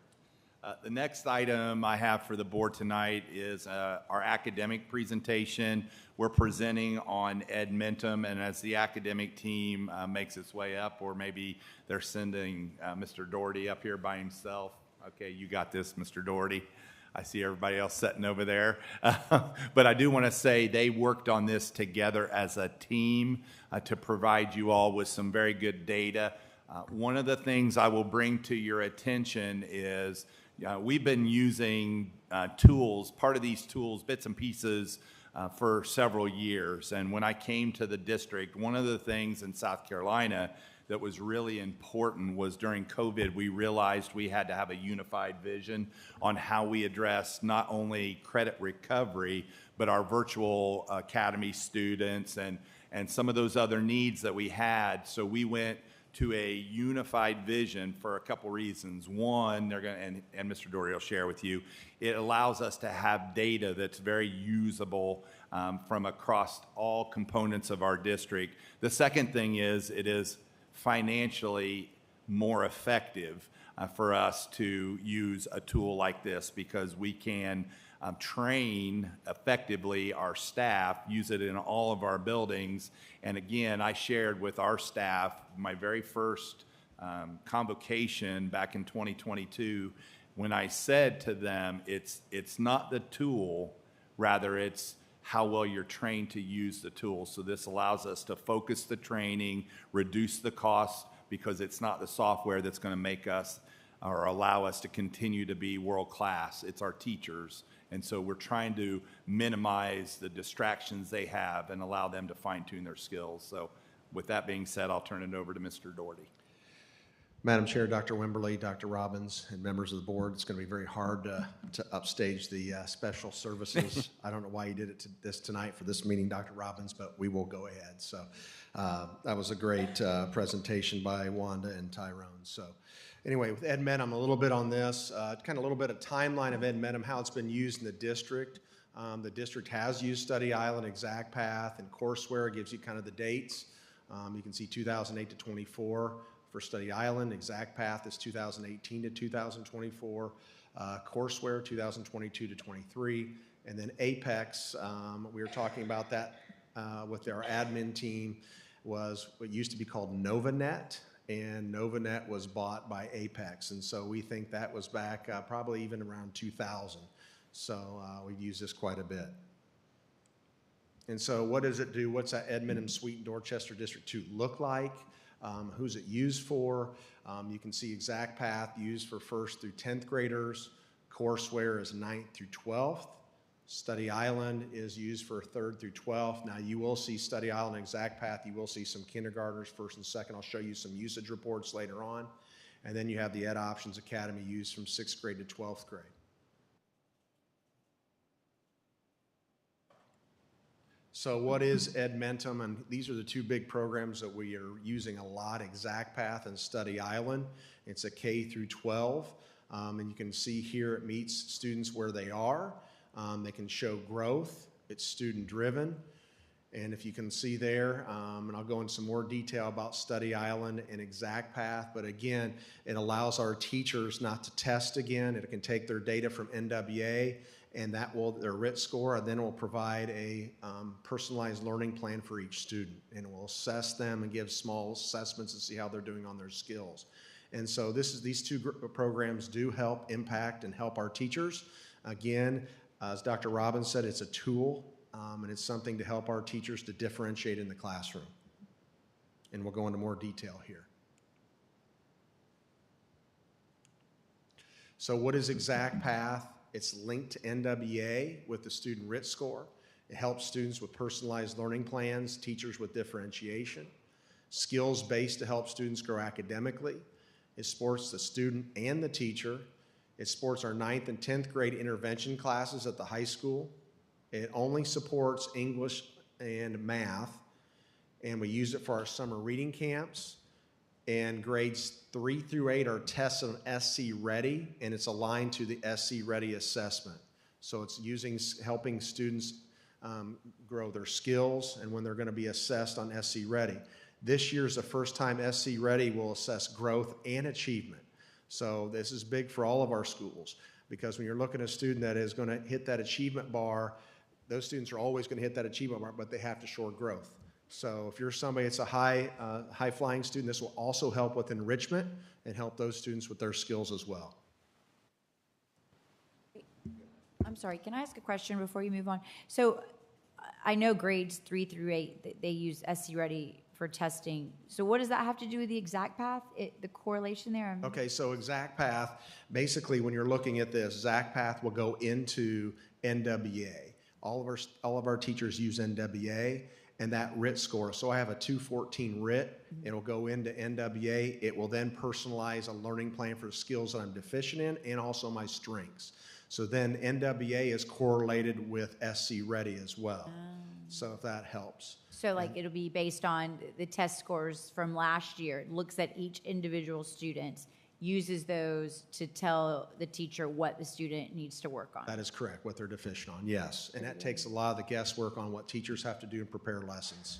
The next item I have for the board tonight is our academic presentation. We're presenting on Edmentum, and as the academic team makes its way up, or maybe they're sending Mr. Doherty up here by himself. Okay, you got this, Mr. Doherty. I see everybody else sitting over there. But I do want to say they worked on this together as a team to provide you all with some very good data. One of the things I will bring to your attention is we've been using tools, part of these tools, bits and pieces, for several years. And when I came to the district, one of the things in South Carolina that was really important was during COVID, we realized we had to have a unified vision on how we address not only credit recovery, but our virtual academy students and some of those other needs that we had. So we went to a unified vision for a couple reasons. One, they're going to, and Mr. Doherty will share with you, it allows us to have data that's very usable from across all components of our district. The second thing is it is financially more effective for us to use a tool like this because we can train effectively our staff, use it in all of our buildings. And again, I shared with our staff my very first convocation back in 2022 when I said to them, it's not the tool, rather it's how well you're trained to use the tool. So this allows us to focus the training, reduce the cost, because it's not the software that's going to make us or allow us to continue to be world-class. It's our teachers. And so we're trying to minimize the distractions they have and allow them to fine-tune their skills. So with that being said, I'll turn it over to Mr. Doherty. Madam Chair, Dr. Wimberly, Dr. Robbins, and members of the board, it's going to be very hard to upstage the special services. I don't know why you did it this tonight for this meeting, Dr. Robbins, but we will go ahead. So that was a great presentation by Wanda and Tyrone. So anyway, with EdMedum, a little bit on this, kind of a little bit of timeline of EdMedum, how it's been used in the district. The district has used Study Island, ExactPath, and courseware. It gives you kind of the dates. You can see 2008 to 24. For Study Island, ExactPath is 2018 to 2024, courseware 2022 to 23, and then Apex, we were talking about that with our admin team, was what used to be called NovaNet, and NovaNet was bought by Apex, and so we think that was back probably even around 2000. So we've used this quite a bit. And so what does it do? What's that EdMedum Suite in Dorchester District 2 look like? Who's it used for? You can see ExactPath used for 1st through 10th graders. courseware is 9th through 12th. Study Island is used for 3rd through 12th. Now you will see Study Island and ExactPath. You will see some kindergartners 1st and 2nd. I'll show you some usage reports later on. And then you have the Ed Options Academy used from 6th grade to 12th grade. So what is EdMentum? And these are the two big programs that we are using a lot, ExactPath and Study Island. It's a K through 12. And you can see here it meets students where they are. They can show growth. It's student driven. And if you can see there, and I'll go into some more detail about Study Island and ExactPath, but again, it allows our teachers not to test again. It can take their data from NWA and that will, their RIT score, and then it will provide a personalized learning plan for each student. And it will assess them and give small assessments to see how they're doing on their skills. And so these two programs do help impact and help our teachers. Again, as Dr. Robbins said, it's a tool, and it's something to help our teachers to differentiate in the classroom. And we'll go into more detail here. So what is ExactPath? It's linked to NWA with the student RIT score. It helps students with personalized learning plans, teachers with differentiation, skills-based to help students grow academically. It supports the student and the teacher. It supports our 9th and 10th grade intervention classes at the high school. It only supports English and math, and we use it for our summer reading camps. And grades 3 through 8 are tests on SC Ready, and it's aligned to the SC Ready assessment. So it's helping students grow their skills and when they're going to be assessed on SC Ready. This year is the first time SC Ready will assess growth and achievement. So this is big for all of our schools, because when you're looking at a student that is going to hit that achievement bar, those students are always going to hit that achievement bar, but they have to show growth. So if you're somebody that's a high-flying student, this will also help with enrichment and help those students with their skills as well. I'm sorry, can I ask a question before you move on? So I know grades 3 through 8, they use SC Ready for testing. So what does that have to do with the ExactPath, the correlation there? Okay, so ExactPath, basically when you're looking at this, ExactPath will go into NWA. All of our teachers use NWA. And that RIT score. So I have a 214 RIT. It'll go into NWA. It will then personalize a learning plan for the skills that I'm deficient in and also my strengths. So then NWA is correlated with SC Ready as well. So if that helps. So like it'll be based on the test scores from last year. It looks at each individual student, uses those to tell the teacher what the student needs to work on. That is correct, what they're deficient on, yes. And that takes a lot of the guesswork on what teachers have to do and prepare lessons.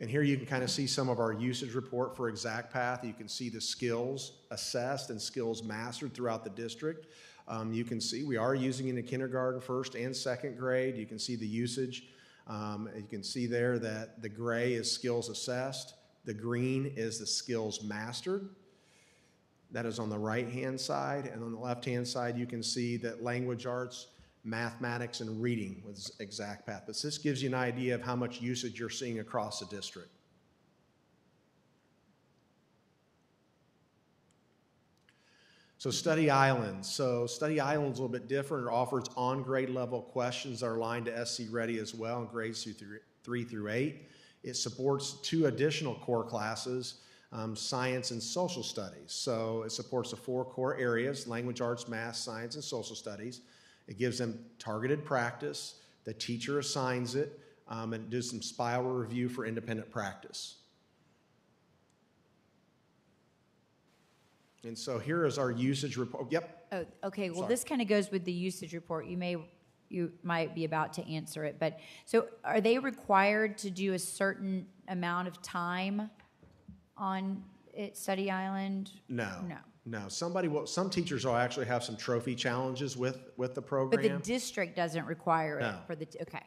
And here you can kind of see some of our usage report for ExactPath. You can see the skills assessed and skills mastered throughout the district. You can see we are using it in kindergarten, 1st and 2nd grade. You can see the usage. You can see there that the gray is skills assessed. The green is the skills mastered. That is on the right-hand side. And on the left-hand side, you can see that language arts, mathematics, and reading was exact path. But this gives you an idea of how much usage you're seeing across the district. So Study Island. So Study Island is a little bit different. It offers on-grade level questions that are aligned to SC Ready as well in grades 3 through 8. It supports 2 additional core classes, science and social studies. So it supports the 4 core areas, language arts, math, science, and social studies. It gives them targeted practice. The teacher assigns it and does some spiral review for independent practice. And so here is our usage report. Yep. Oh, okay. Well, Sorry. this kind of goes with the usage report. You might be about to answer it, but so are they required to do a certain amount of time on Study Island? No. No. Some teachers will actually have some trophy challenges with the program. But the district doesn't require No. it for the, okay.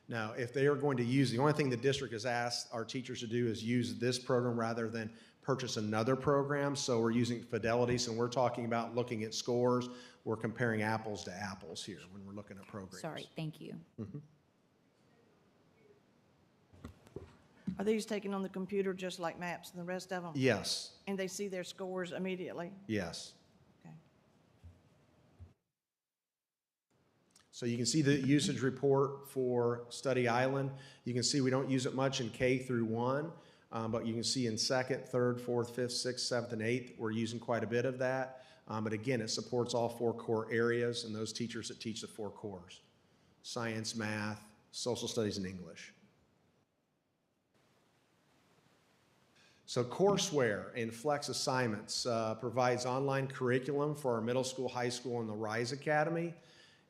Now, if they are going to use, the only thing the district has asked our teachers to do is use this program rather than purchase another program. So we're using Fidelity, so we're talking about looking at scores. We're comparing apples to apples here when we're looking at programs. Sorry, thank you. Mm-hmm. Are these taken on the computer just like maps and the rest of them? Yes. And they see their scores immediately? Yes. Okay. So you can see the usage report for Study Island. You can see we don't use it much in K through 1, but you can see in 2nd, 3rd, 4th, 5th, 6th, 7th, and 8th, we're using quite a bit of that. But again, it supports all 4 core areas and those teachers that teach the 4 cores: science, math, social studies, and English. So courseware and flex assignments provides online curriculum for our middle school, high school, and the RISE Academy.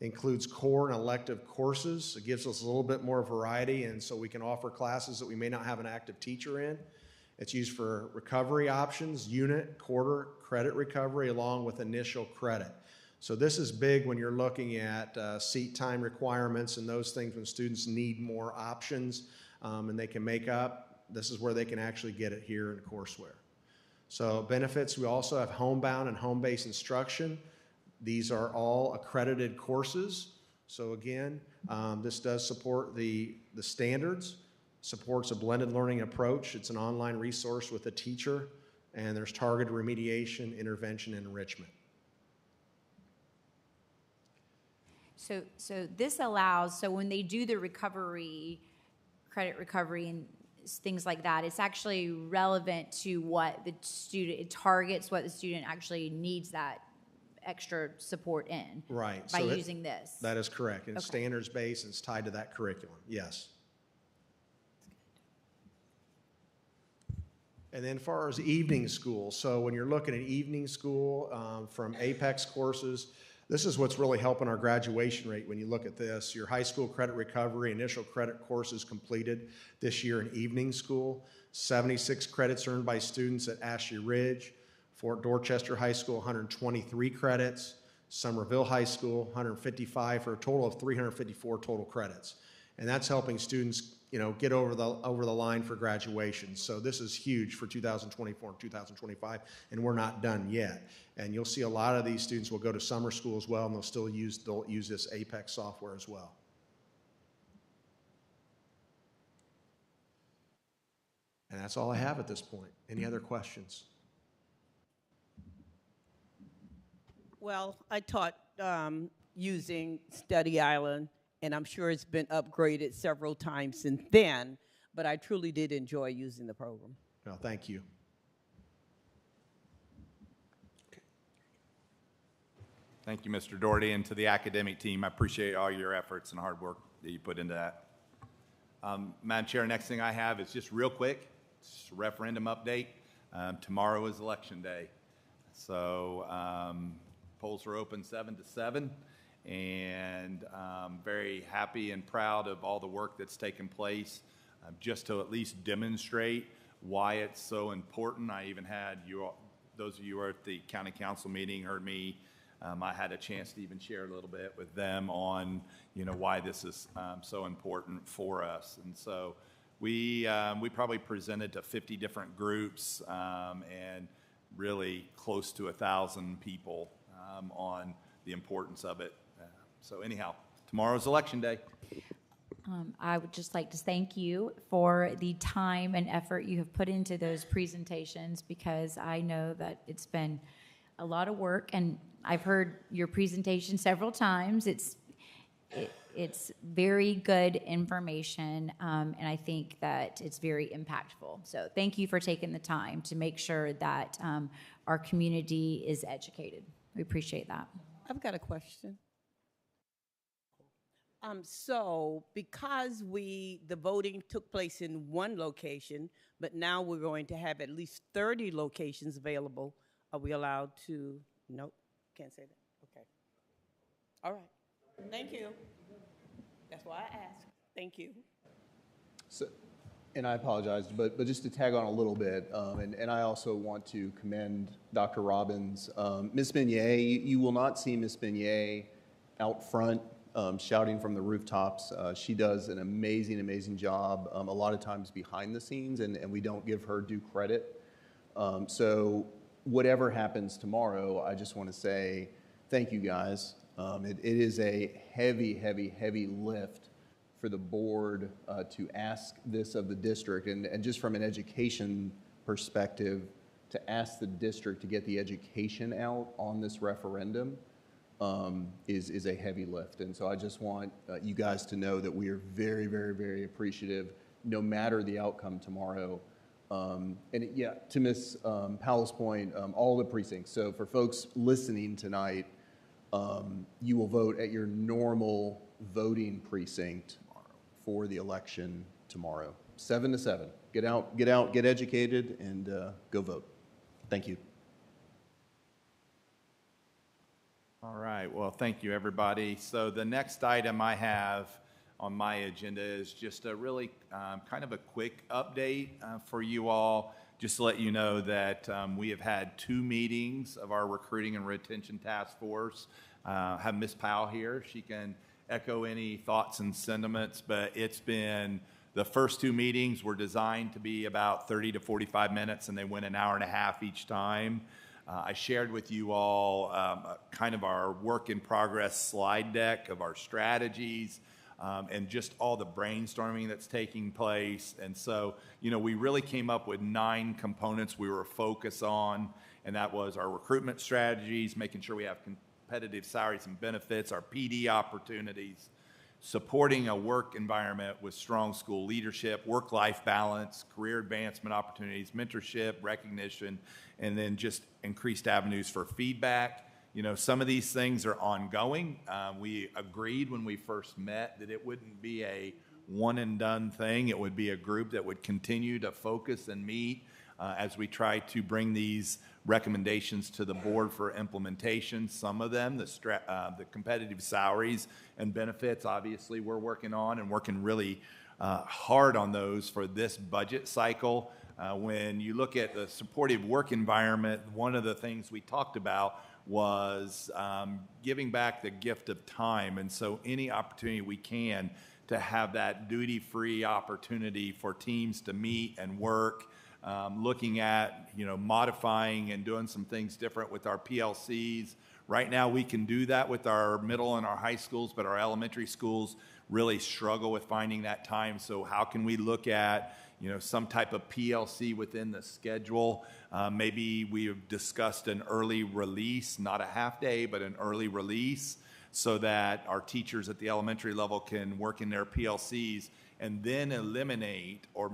Includes core and elective courses. It gives us a little bit more variety, and so we can offer classes that we may not have an active teacher in. It's used for recovery options, unit, quarter, credit recovery, along with initial credit. So this is big when you're looking at seat time requirements and those things when students need more options and they can make up. This is where they can actually get it here in courseware. So benefits, we also have homebound and home-based instruction. These are all accredited courses. So again, this does support the standards, supports a blended learning approach. It's an online resource with a teacher, and there's targeted remediation, intervention, and enrichment. So this allows, so when they do the recovery, credit recovery and things like that, it's actually relevant to what the student, it targets what the student actually needs that extra support in. Right. By So using this. That is correct. And Okay. standards-based, it's tied to that curriculum, yes. And then as far as evening school, so when you're looking at evening school from Apex courses, this is what's really helping our graduation rate when you look at this. Your high school credit recovery, initial credit courses completed this year in evening school, 76 credits earned by students at Ashley Ridge, Fort Dorchester High School, 123 credits, Somerville High School, 155, for a total of 354 total credits. And that's helping students, get over the line for graduation. So this is huge for 2024 and 2025, and we're not done yet. And you'll see a lot of these students will go to summer school as well, and they'll use this Apex software as well. And that's all I have at this point. Any other questions? Well, I taught using Study Island, and I'm sure it's been upgraded several times since then, but I truly did enjoy using the program. Well, thank you. Thank you, Mr. Doherty, and to the academic team. I appreciate all your efforts and hard work that you put into that. Madam Chair, next thing I have is just real quick, just a referendum update. Tomorrow is Election Day. So polls are open 7 to 7, and I'm very happy and proud of all the work that's taken place just to at least demonstrate why it's so important. I even had those of you who were at the county council meeting heard me. I had a chance to even share a little bit with them on, why this is so important for us. And so we probably presented to 50 different groups and really close to 1,000 people on the importance of it. So anyhow, tomorrow's election day. I would just like to thank you for the time and effort you have put into those presentations, because I know that it's been a lot of work, and I've heard your presentation several times. It's very good information, and I think that it's very impactful. So thank you for taking the time to make sure that our community is educated. We appreciate that. I've got a question. So because the voting took place in one location, but now we're going to have at least 30 locations available, are we allowed to? Nope, can't say that. Okay. All right. Thank you. That's why I asked. Thank you. So, and I apologize, but just to tag on a little bit, and I also want to commend Dr. Robbins. Ms. Beignet, you will not see Ms. Beignet out front shouting from the rooftops. She does an amazing, amazing job a lot of times behind the scenes, and we don't give her due credit. So whatever happens tomorrow, I just want to say thank you guys. It is a heavy, heavy, heavy lift for the board to ask this of the district, and just from an education perspective, to ask the district to get the education out on this referendum is a heavy lift. And so I just want you guys to know that we are very, very, very appreciative, no matter the outcome tomorrow. Yeah, to Ms. Powell's point, all the precincts. So for folks listening tonight, you will vote at your normal voting precinct for the election tomorrow, 7 to 7. Get out, get educated, and go vote. Thank you. All right, well, thank you, everybody. So the next item I have on my agenda is just a really kind of a quick update for you all, just to let you know that we have had 2 meetings of our Recruiting and Retention Task Force. Have Ms. Powell here. She can echo any thoughts and sentiments, but it's been, the first 2 meetings were designed to be about 30 to 45 minutes, and they went an hour and a half each time. I shared with you all kind of our work in progress slide deck of our strategies and just all the brainstorming that's taking place. And so, you know, we really came up with 9 components we were focused on, and that was our recruitment strategies, making sure we have competitive salaries and benefits, our PD opportunities, supporting a work environment with strong school leadership, work-life balance, career advancement opportunities, mentorship, recognition, and then just increased avenues for feedback. You know, some of these things are ongoing. We agreed when we first met that it wouldn't be a one-and-done thing. It would be a group that would continue to focus and meet as we try to bring these recommendations to the board for implementation. Some of them, the competitive salaries and benefits, obviously we're working on and working really hard on those for this budget cycle. When you look at the supportive work environment, one of the things we talked about was giving back the gift of time. And so any opportunity we can to have that duty-free opportunity for teams to meet and work, looking at, you know, modifying and doing some things different with our PLCs. Right now we can do that with our middle and our high schools, but our elementary schools really struggle with finding that time. So how can we look at, you know, some type of PLC within the schedule? Maybe we have discussed an early release, not a half day, but an early release, so that our teachers at the elementary level can work in their PLCs and then eliminate or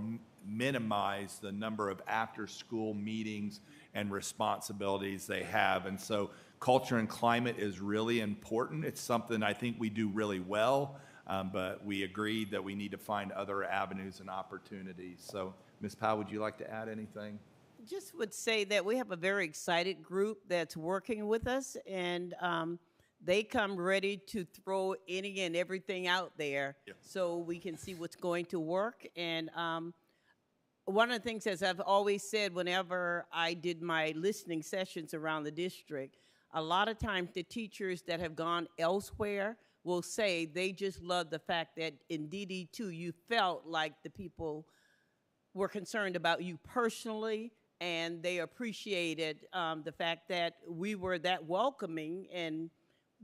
minimize the number of after-school meetings and responsibilities they have. And so culture and climate is really important. It's something I think we do really well, but we agreed that we need to find other avenues and opportunities. So, Ms. Powell, would you like to add anything? Just would say that we have a very excited group that's working with us, and they come ready to throw any and everything out there so we can see what's going to work. And one of the things, as I've always said, whenever I did my listening sessions around the district, a lot of times the teachers that have gone elsewhere will say they just love the fact that in DD2 you felt like the people were concerned about you personally, and they appreciated the fact that we were that welcoming, and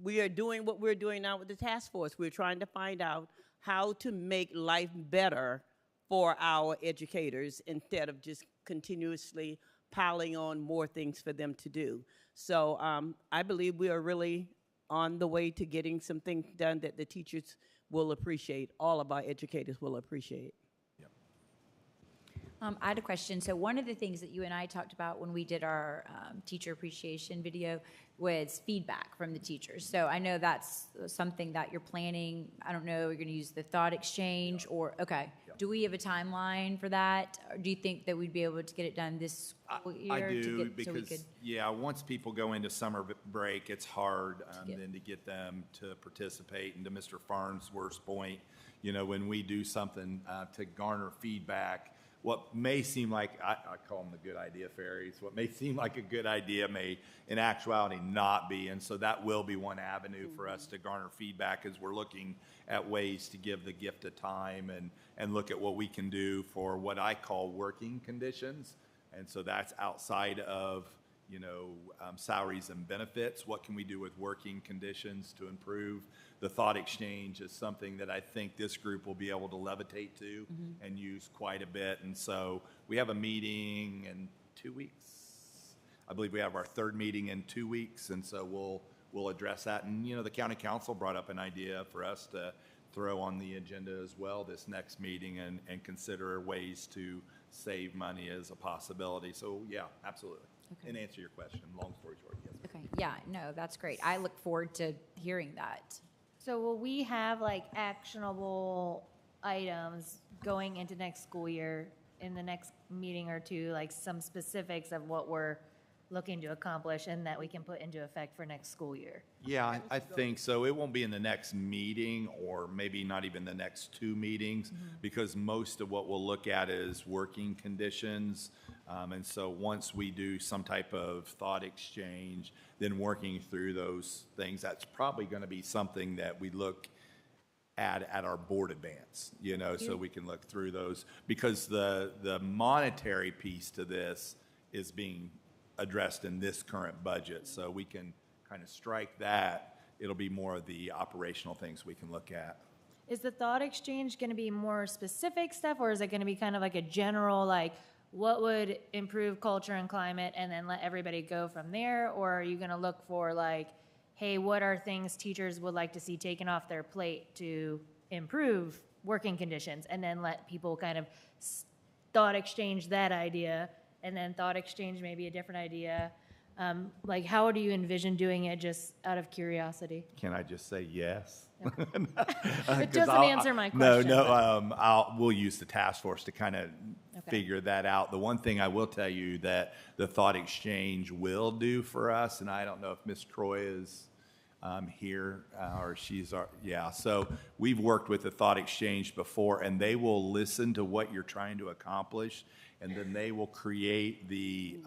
we are doing what we're doing now with the task force. We're trying to find out how to make life better for our educators instead of just continuously piling on more things for them to do. So I believe we are really on the way to getting some things done that the teachers will appreciate, all of our educators will appreciate. I had a question. So one of the things that you and I talked about when we did our teacher appreciation video was feedback from the teachers. So I know that's something that you're planning. I don't know, you're going to use the thought exchange or, okay. Do we have a timeline for that? Or do you think that we'd be able to get it done this school year? I do, so we because, could... yeah, once people go into summer break, it's hard then to get them to participate. And to Mr. Farnsworth's point, you know, when we do something to garner feedback, what may seem like, I call them the good idea fairies, what may seem like a good idea may in actuality not be. And so that will be one avenue for us to garner feedback as we're looking at ways to give the gift of time and look at what we can do for what I call working conditions. And so that's outside of, you know, salaries and benefits. What can we do with working conditions to improve? The thought exchange is something that I think this group will be able to levitate to and use quite a bit. And so we have a meeting in 2 weeks. I believe we have our third meeting in 2 weeks. And so we'll address that. And, you know, the county council brought up an idea for us to throw on the agenda as well this next meeting and consider ways to save money as a possibility. So, yeah, absolutely. Okay. And answer your question, long story short, yes. Okay, yeah, no, that's great. I look forward to hearing that. So will we have like actionable items going into next school year in the next meeting or two, like some specifics of what we're looking to accomplish and that we can put into effect for next school year? Yeah, I think so. It won't be in the next meeting or maybe not even the next two meetings because most of what we'll look at is working conditions. And so once we do some type of thought exchange, then working through those things, that's probably going to be something that we look at our board advance, you know, so we can look through those because the monetary piece to this is being addressed in this current budget. So we can kind of strike that. It'll be more of the operational things we can look at. Is the thought exchange going to be more specific stuff or is it going to be kind of like a general, like, what would improve culture and climate and then let everybody go from there? Or are you going to look for like, hey, what are things teachers would like to see taken off their plate to improve working conditions and then let people kind of thought exchange that idea and then thought exchange maybe a different idea? Like, how do you envision doing it just out of curiosity? Can I just say yes? It doesn't answer my question. We'll use the task force to kind of figure that out. The one thing I will tell you that the thought exchange will do for us, and I don't know if Ms. Troy is here or she's, so we've worked with the thought exchange before and they will listen to what you're trying to accomplish and then they will create the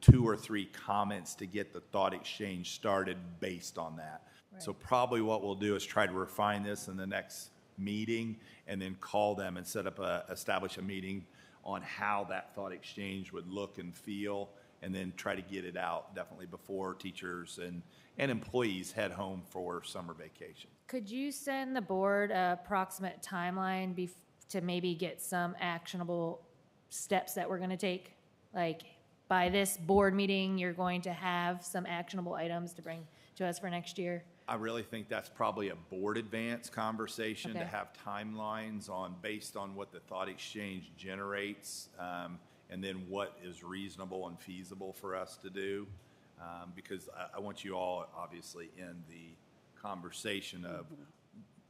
2 or 3 comments to get the thought exchange started based on that. Right. So probably what we'll do is try to refine this in the next meeting and then call them and establish a meeting on how that thought exchange would look and feel and then try to get it out definitely before teachers and employees head home for summer vacation. Could you send the board an approximate timeline to maybe get some actionable steps that we're going to take? Like, by this board meeting, you're going to have some actionable items to bring to us for next year? I really think that's probably a board advance conversation to have timelines based on what the thought exchange generates and then what is reasonable and feasible for us to do. Because I want you all obviously in the conversation of,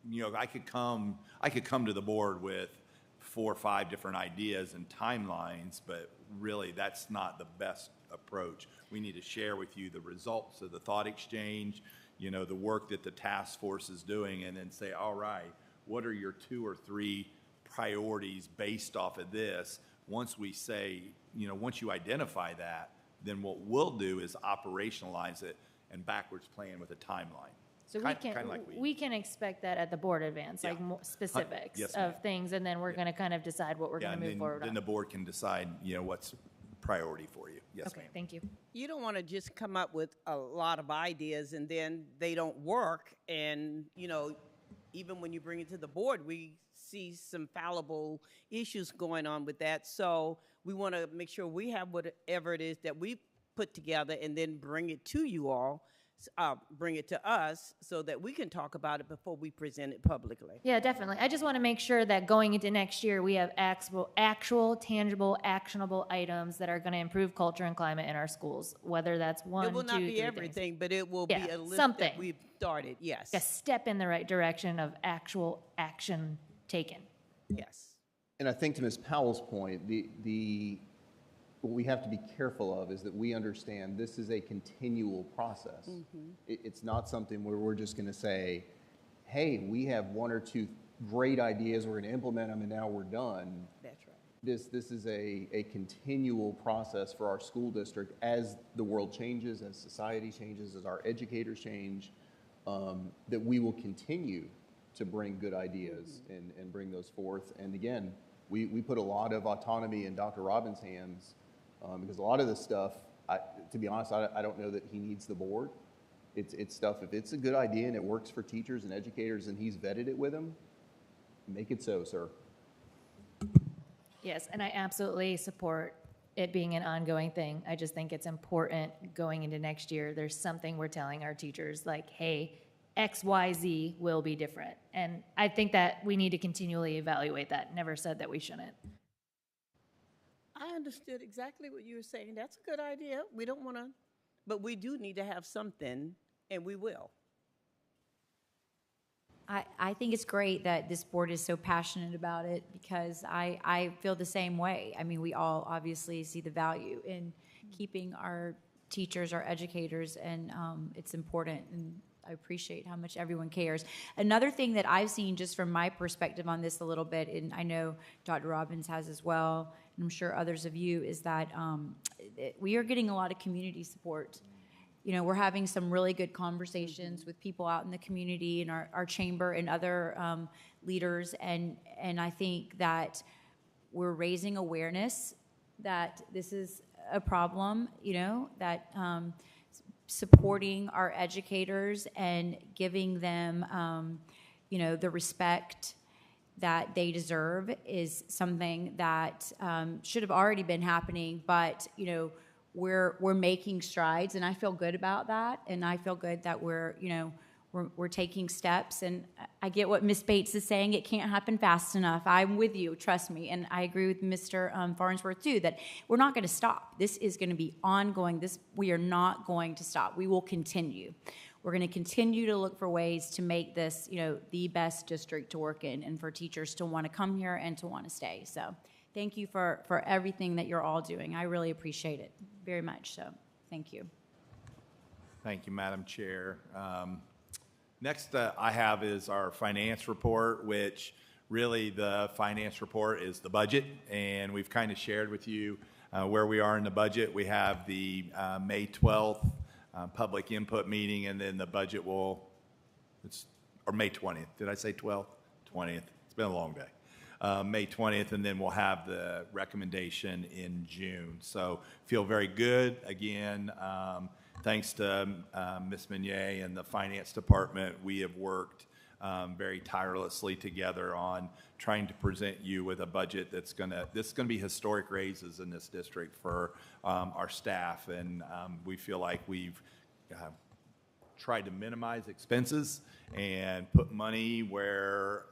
you know, I could come to the board with 4 or 5 different ideas and timelines, but really that's not the best approach. We need to share with you the results of the thought exchange, you know, the work that the task force is doing, and then say, all right, what are your 2 or 3 priorities based off of this? Once we say, you know, once you identify that, then what we'll do is operationalize it and backwards plan with a timeline. So Kinda like we can expect that at the board advance, like more specifics Yes, ma'am. of things, and then we're going to kind of decide what we're Yeah, going and to move then, forward then on. the board can decide, what's priority for you. Yes, Okay, ma'am. thank you. You don't want to just come up with a lot of ideas and then they don't work. And, even when you bring it to the board, we see some fallible issues going on with that. So we want to make sure we have whatever it is that we put together and then bring it to you all, bring it to us so that we can talk about it before we present it publicly. Yeah, definitely. I just want to make sure that going into next year, we have actual, tangible, actionable items that are going to improve culture and climate in our schools, whether that's one, It will not 2, be 3 everything, things. but it will be a list something. that we've started, yes. A step in the right direction of actual action taken. Yes. And I think to Ms. Powell's point, what we have to be careful of is that we understand this is a continual process. It's not something where we're just going to say, hey, we have one or two great ideas, we're going to implement them, and now we're done. That's right. This is a continual process for our school district as the world changes, as society changes, as our educators change, that we will continue to bring good ideas and bring those forth. And again, we put a lot of autonomy in Dr. Robbins' hands because a lot of this stuff, to be honest, I don't know that he needs the board. It's stuff, if it's a good idea and it works for teachers and educators and he's vetted it with them, make it so, sir. Yes, and I absolutely support it being an ongoing thing. I just think it's important going into next year. There's something we're telling our teachers, like, hey, X, Y, Z will be different. And I think that we need to continually evaluate that. Never said that we shouldn't. I understood exactly what you were saying. That's a good idea. We don't want to, but we do need to have something, and we will. I think it's great that this board is so passionate about it because I feel the same way. I mean, we all obviously see the value in keeping our teachers, our educators, and it's important, and I appreciate how much everyone cares. Another thing that I've seen just from my perspective on this a little bit, and I know Dr. Robbins has as well, and I'm sure others of you, is that we are getting a lot of community support. We're having some really good conversations with people out in the community and our chamber and other leaders, and I think that we're raising awareness that this is a problem, that supporting our educators and giving them, the respect that they deserve is something that should have already been happening, but, we're making strides, and I feel good about that, and I feel good that we're taking steps, and I get what Ms. Bates is saying. It can't happen fast enough. I'm with you, trust me, and I agree with Mr. Farnsworth too, that we're not going to stop. This is going to be ongoing. We are not going to stop. We will continue. We're going to continue to look for ways to make this, the best district to work in, and for teachers to want to come here and to want to stay. So thank you for everything that you're all doing. I really appreciate it very much. So thank you. Thank you, Madam Chair. Next I have is our finance report, which really the finance report is the budget, and we've kind of shared with you where we are in the budget. We have the May 12th public input meeting, and then the budget or May 20th. Did I say 12th? 20th. It's been a long day. May 20th, and then we'll have the recommendation in June. So feel very good. Again, thanks to Ms. Meunier and the Finance Department, we have worked very tirelessly together on trying to present you with a budget this is going to be historic raises in this district for our staff, and we feel like we've tried to minimize expenses and put money where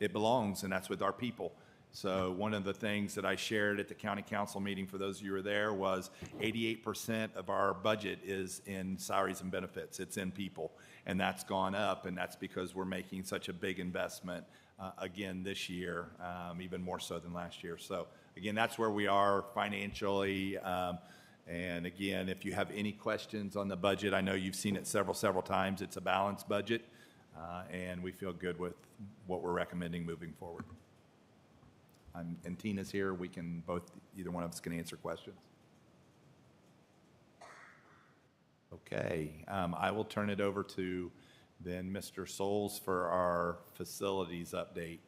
it belongs, and that's with our people. So one of the things that I shared at the county council meeting, for those of you who were there, was 88% of our budget is in salaries and benefits. It's in people, and that's gone up, and that's because we're making such a big investment again this year, even more so than last year. So again, that's where we are financially. And again, if you have any questions on the budget, I know you've seen it several times. It's a balanced budget, and we feel good with what we're recommending moving forward. And Tina's here. We can either one of us can answer questions. Okay, I will turn it over to then Mr. Souls for our facilities update.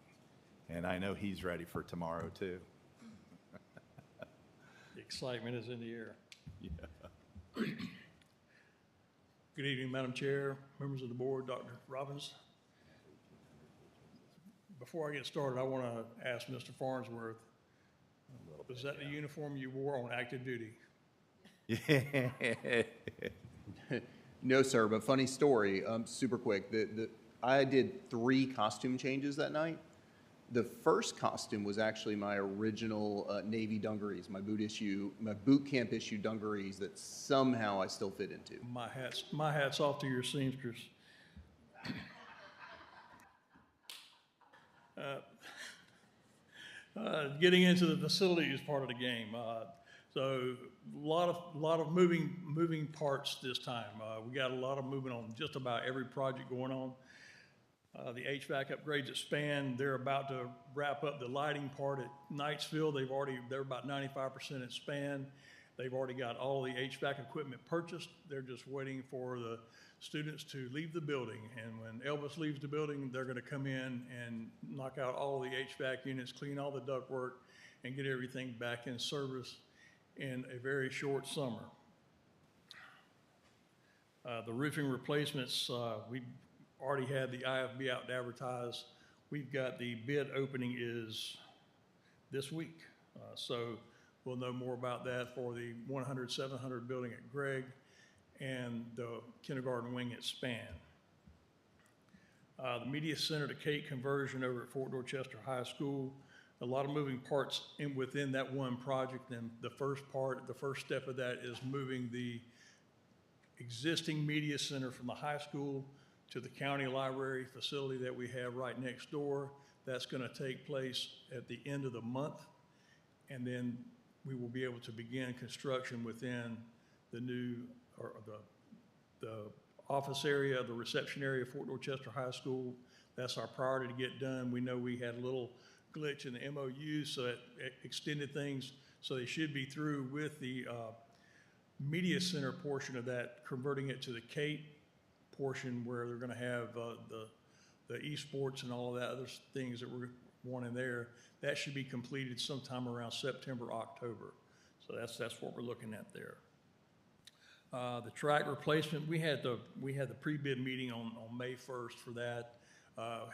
And I know he's ready for tomorrow too. The excitement is in the air. Yeah. Good evening, Madam Chair, members of the board, Dr. Robbins. Before I get started, I want to ask Mr. Farnsworth, was that the uniform you wore on active duty? No, sir, but funny story, super quick. I did 3 costume changes that night. The first costume was actually my original Navy dungarees, my boot camp issue dungarees that somehow I still fit into. My hat's off to your seamstress. Getting into the facilities part of the game. So a lot of moving parts this time. We got a lot of movement on just about every project going on. The HVAC upgrades at Span, they're about to wrap up the lighting part at Knightsville. They're about 95% at Span. They've already got all the HVAC equipment purchased. They're just waiting for the students to leave the building. And when Elvis leaves the building, they're going to come in and knock out all the HVAC units, clean all the ductwork, and get everything back in service in a very short summer. The roofing replacements, we already had the IFB out to advertise. We've got the bid opening is this week. So we'll know more about that for the 100-700 building at Gregg and the kindergarten wing at Span. The Media Center to Kate conversion over at Fort Dorchester High School. A lot of moving parts within that one project, and the first step of that is moving the existing media center from the high school to the county library facility that we have right next door. That's going to take place at the end of the month, and then we will be able to begin construction within the new, or the office area, the reception area of Fort Dorchester High School. That's our priority to get done. We know we had a little glitch in the MOU, so it extended things, so they should be through with the media center portion of that, converting it to the Kate portion where they're going to have the esports and all of that other things that we're wanting there. That should be completed sometime around September, October. So that's what we're looking at there. The track replacement, we had the pre-bid meeting on May 1st for that.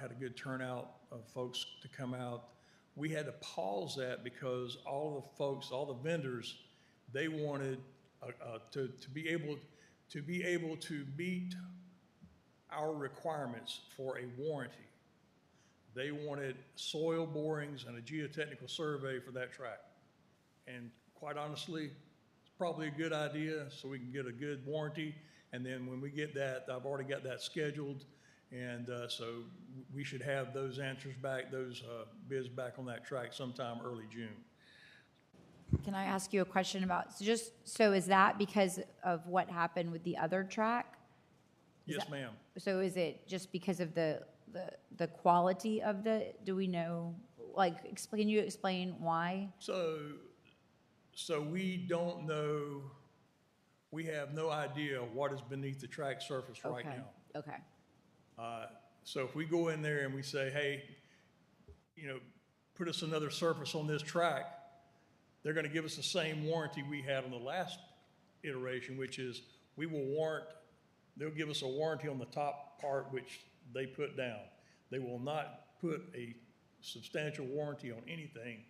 Had a good turnout of folks to come out. We had to pause that because all the folks, all the vendors, they wanted to be able to meet our requirements for a warranty. They wanted soil borings and a geotechnical survey for that track. And quite honestly, it's probably a good idea so we can get a good warranty. And then when we get that, I've already got that scheduled. And so we should have those answers back, those bids back on that track sometime early June. Can I ask you a question about, so is that because of what happened with the other track? Yes, ma'am. So is it just because of the quality of do we know, can you explain why? So we don't know, we have no idea what is beneath the track surface right now. Okay. So if we go in there and we say, hey, put us another surface on this track, they're going to give us the same warranty we had on the last iteration, which is they'll give us a warranty on the top part, which they put down. They will not put a substantial warranty on anything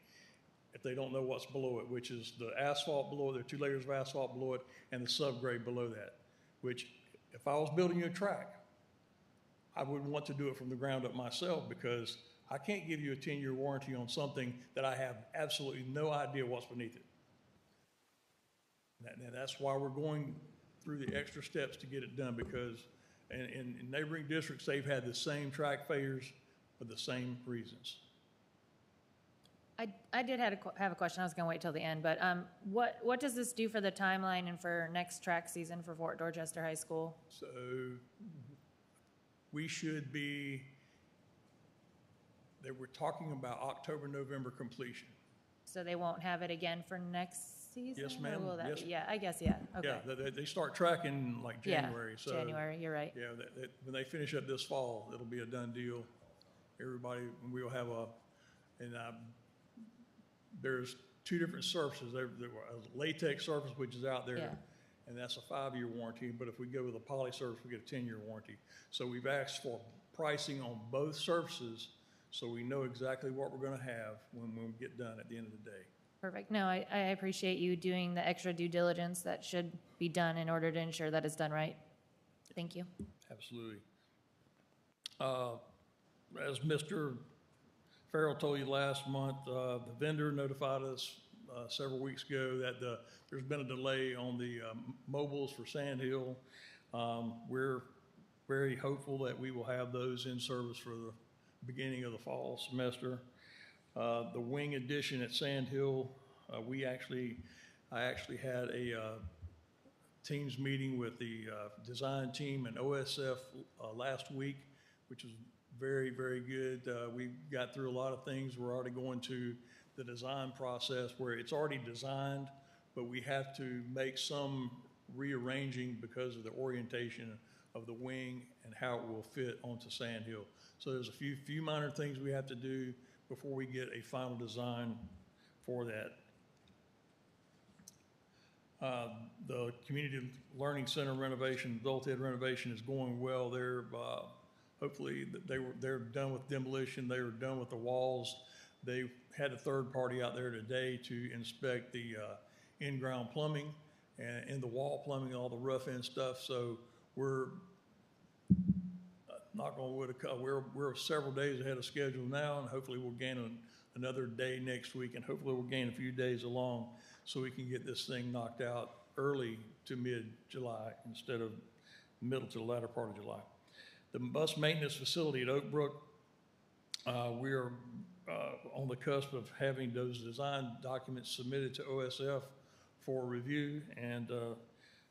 if they don't know what's below it, which is the asphalt below it. There are 2 layers of asphalt below it and the subgrade below that, which if I was building a track, I would want to do it from the ground up myself because I can't give you a 10-year warranty on something that I have absolutely no idea what's beneath it. And that's why we're going through the extra steps to get it done, because in neighboring districts, they've had the same track failures for the same reasons. I did have a question. I was going to wait till the end, but what does this do for the timeline and for next track season for Fort Dorchester High School? So we should be, they were talking about October, November completion. So they won't have it again for next season? Yes, or ma'am. will that Yes. be? Yeah, I guess, yeah, okay. Yeah, they start tracking like January. Yeah, So January, you're right. Yeah, when they finish up this fall, it'll be a done deal. Everybody, we'll have there's two different surfaces. There a latex surface, which is out there, Yeah. and that's a 5-year warranty. But if we go with a poly surface, we get a 10-year warranty. So we've asked for pricing on both surfaces, so we know exactly what we're going to have when we get done at the end of the day. Perfect. No, I appreciate you doing the extra due diligence that should be done in order to ensure that it's done right. Thank you. Absolutely. As Mr. Farrell told you last month, the vendor notified us several weeks ago that there's been a delay on the mobiles for Sand Hill. We're very hopeful that we will have those in service for the beginning of the fall semester. The wing addition at Sand Hill, I actually had a teams meeting with the design team and OSF last week, which was very, very good. We got through a lot of things. We're already going to the design process where it's already designed, but we have to make some rearranging because of the orientation of the wing and how it will fit onto Sand Hill. So there's a few minor things we have to do before we get a final design for that. The Community Learning Center renovation, adult ed renovation is going well there. Hopefully they're done with demolition. They were done with the walls. They had a third party out there today to inspect the in-ground plumbing and the wall plumbing, all the rough end stuff. So we're knock on wood, we're several days ahead of schedule now, and hopefully we'll gain another day next week, and hopefully we'll gain a few days along so we can get this thing knocked out early to mid-July instead of middle to the latter part of July. The bus maintenance facility at Oak Brook, we are on the cusp of having those design documents submitted to OSF for review, and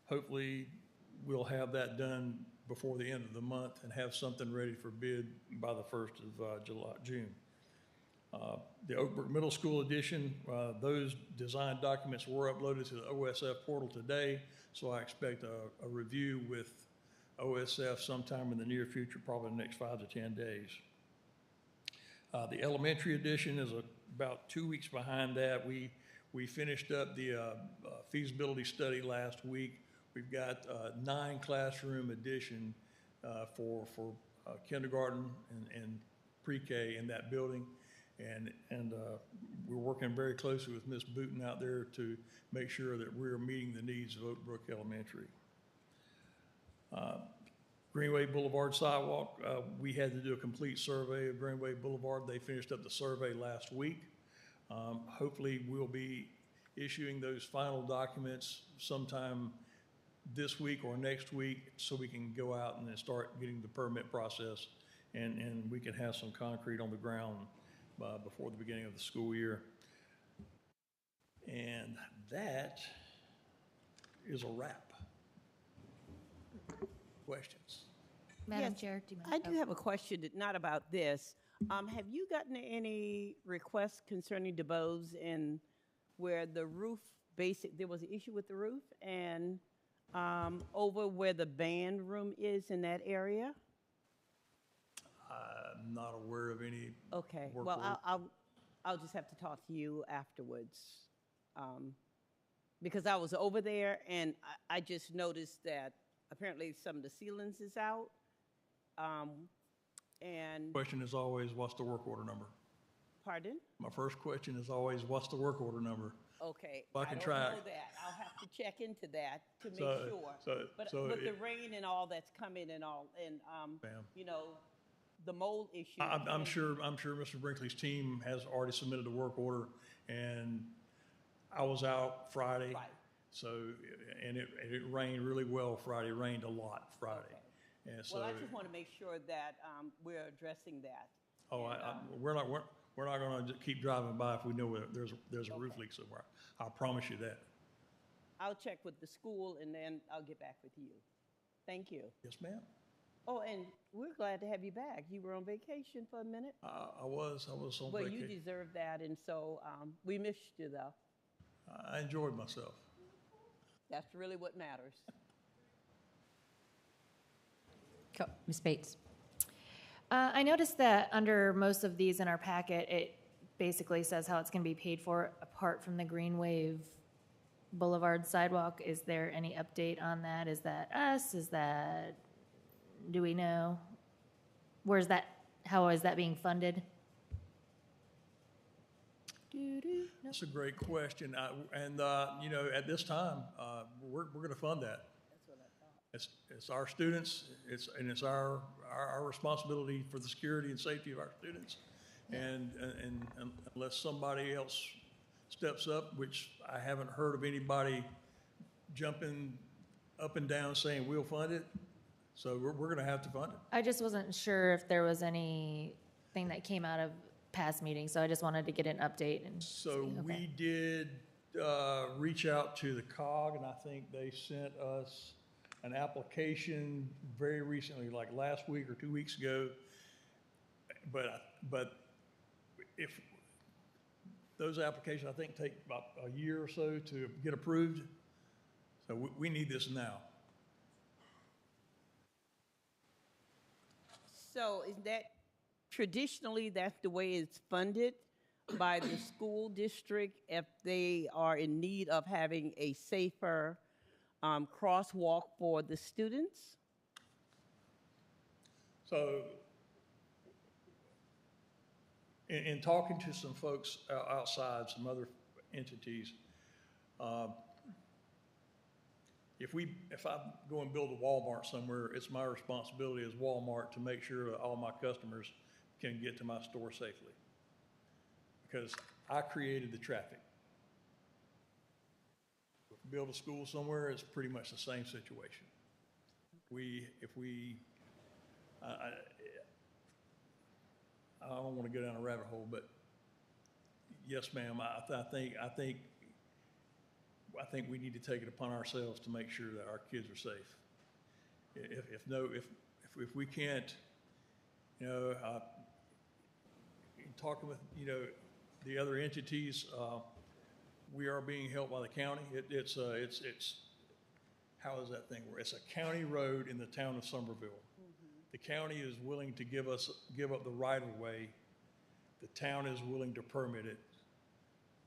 hopefully we'll have that done before the end of the month and have something ready for bid by the 1st of June. The Oak Brook Middle School edition, those design documents were uploaded to the OSF portal today, so I expect a review with OSF sometime in the near future, probably the next 5 to 10 days. The elementary edition is about 2 weeks behind that. We finished up the feasibility study last week. We've got 9 classroom addition for kindergarten and pre-K in that building. And we're working very closely with Ms. Booten out there to make sure that we're meeting the needs of Oak Brook Elementary. Greenway Boulevard sidewalk, we had to do a complete survey of Greenway Boulevard. They finished up the survey last week. Hopefully we'll be issuing those final documents sometime this week or next week so we can go out and then start getting the permit process and we can have some concrete on the ground before the beginning of the school year. And that is a wrap. Questions? Madam Yes, Chair, do you I mind? do have a question, not about this. Have you gotten any requests concerning DeBose and where the roof there was an issue with the roof and over where the band room is in that area? I'm not aware of any. Okay, work well, order. I'll just have to talk to you afterwards. Because I was over there and I just noticed that apparently some of the ceilings is out. And Question is always, what's the work order number? pardon? My first question is always, what's the work order number? Okay, If I I can don't track. know that. I'll have to check into that to make So- sure. But with the it- rain and all that's coming and all, and, Ma'am. you know, the mold issue. I'm sure Mr. Brinkley's team has already submitted a work order, and I was out Friday. Right. So, and it rained really well Friday, it rained a lot Friday. Okay. And so, Well, I just want to make sure that we're addressing that. we're not gonna keep driving by if we know there's a roof leak somewhere. I promise you that. I'll check with the school and then I'll get back with you. Thank you. Yes, ma'am. Oh, and we're glad to have you back. You were on vacation for a minute. I was on Well, vacation. you deserve that, and so we missed you, though. I enjoyed myself. That's really what matters. Go, Ms. Bates. I noticed that under most of these in our packet, it basically says how it's going to be paid for apart from the Green Wave Boulevard sidewalk. Is there any update on that? Is that us? Do we know? Where's that, how is that being funded? That's a great question. You know, at this time, we're going to fund that. It's our students, it's our responsibility for the security and safety of our students. And unless somebody else steps up, which I haven't heard of anybody jumping up and down saying we'll fund it, so we're going to have to fund it. I just wasn't sure if there was anything that came out of past meetings, so I just wanted to get an update. And So see. Okay. we did reach out to the COG, and I think they sent us an application very recently, like last week or 2 weeks ago. But if those applications, I think, take about a year or so to get approved, so we need this now. So is that traditionally that's the way it's funded by the school district if they are in need of having a safer crosswalk for the students? So in talking to some folks outside, some other entities, if I go and build a Walmart somewhere, it's my responsibility as Walmart to make sure that all my customers can get to my store safely, because I created the traffic. If we build a school somewhere, it's pretty much the same situation. I don't want to go down a rabbit hole, but yes, ma'am, I think we need to take it upon ourselves to make sure that our kids are safe. If we can't, you know, talking with, you know, the other entities, we are being helped by the county. It's how does that thing work? It's a county road in the town of Somerville. The county is willing to give up the right of way. The town is willing to permit it,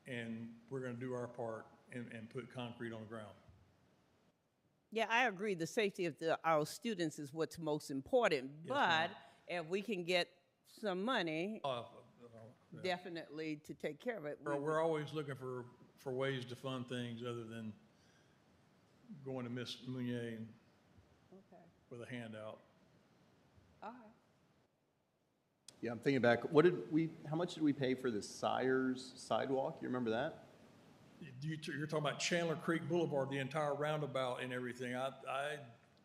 and we're going to do our part and put concrete on the ground. Yeah, I agree. The safety of our students is what's most important. Yes, but if we can get some money, definitely to take care of it. We're always looking for ways to fund things other than going to Miss Mounier with a handout. All right. Yeah, I'm thinking back. How much did we pay for the Sires sidewalk? You remember that? You're talking about Chandler Creek Boulevard, the entire roundabout and everything. I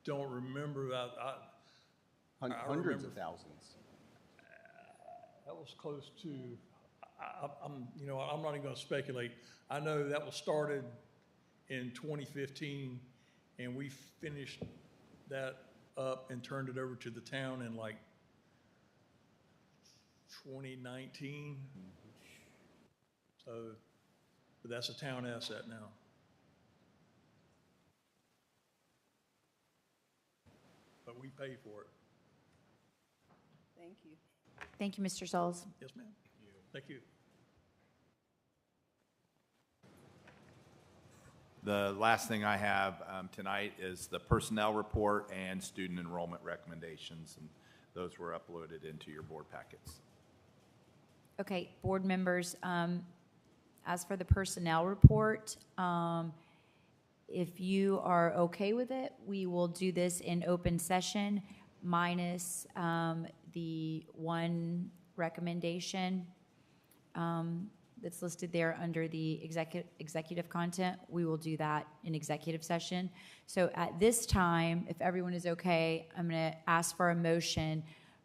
don't remember that. Hundreds of thousands. That was close to. I'm not even going to speculate. I know that was started in 2015, and we finished that up and turned it over to the town in like 2019. So, but that's a town asset now. But we pay for it. Thank you. Thank you, Mr. Souls. Yes, ma'am. Thank you. The last thing I have tonight is the personnel report and student enrollment recommendations, and those were uploaded into your board packets. Okay, board members, as for the personnel report, if you are okay with it, we will do this in open session minus the one recommendation that's listed there under the executive content. We will do that in executive session. So at this time, if everyone is okay, I'm going to ask for a motion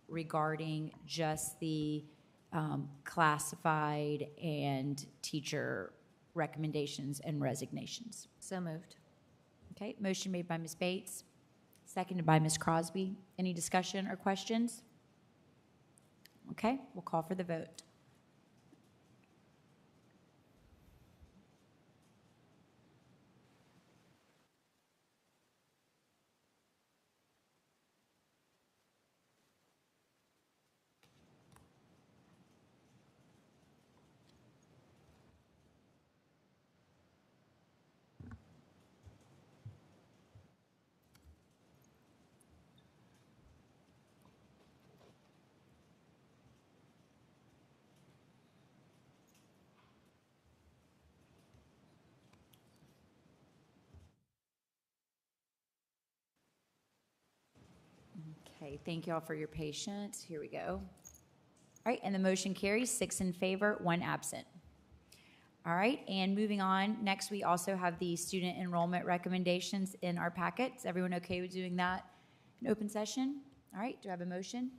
regarding just the classified and teacher recommendations and resignations. So moved. Okay, motion made by Ms. Bates, seconded by Ms. Crosby. Any discussion or questions? Okay, we'll call for the vote. Okay, thank you all for your patience. Here we go. All right, and the motion carries 6 in favor, 1 absent. All right, and moving on, next we also have the student enrollment recommendations in our packet. Is everyone okay with doing that in open session? All right, do I have a motion?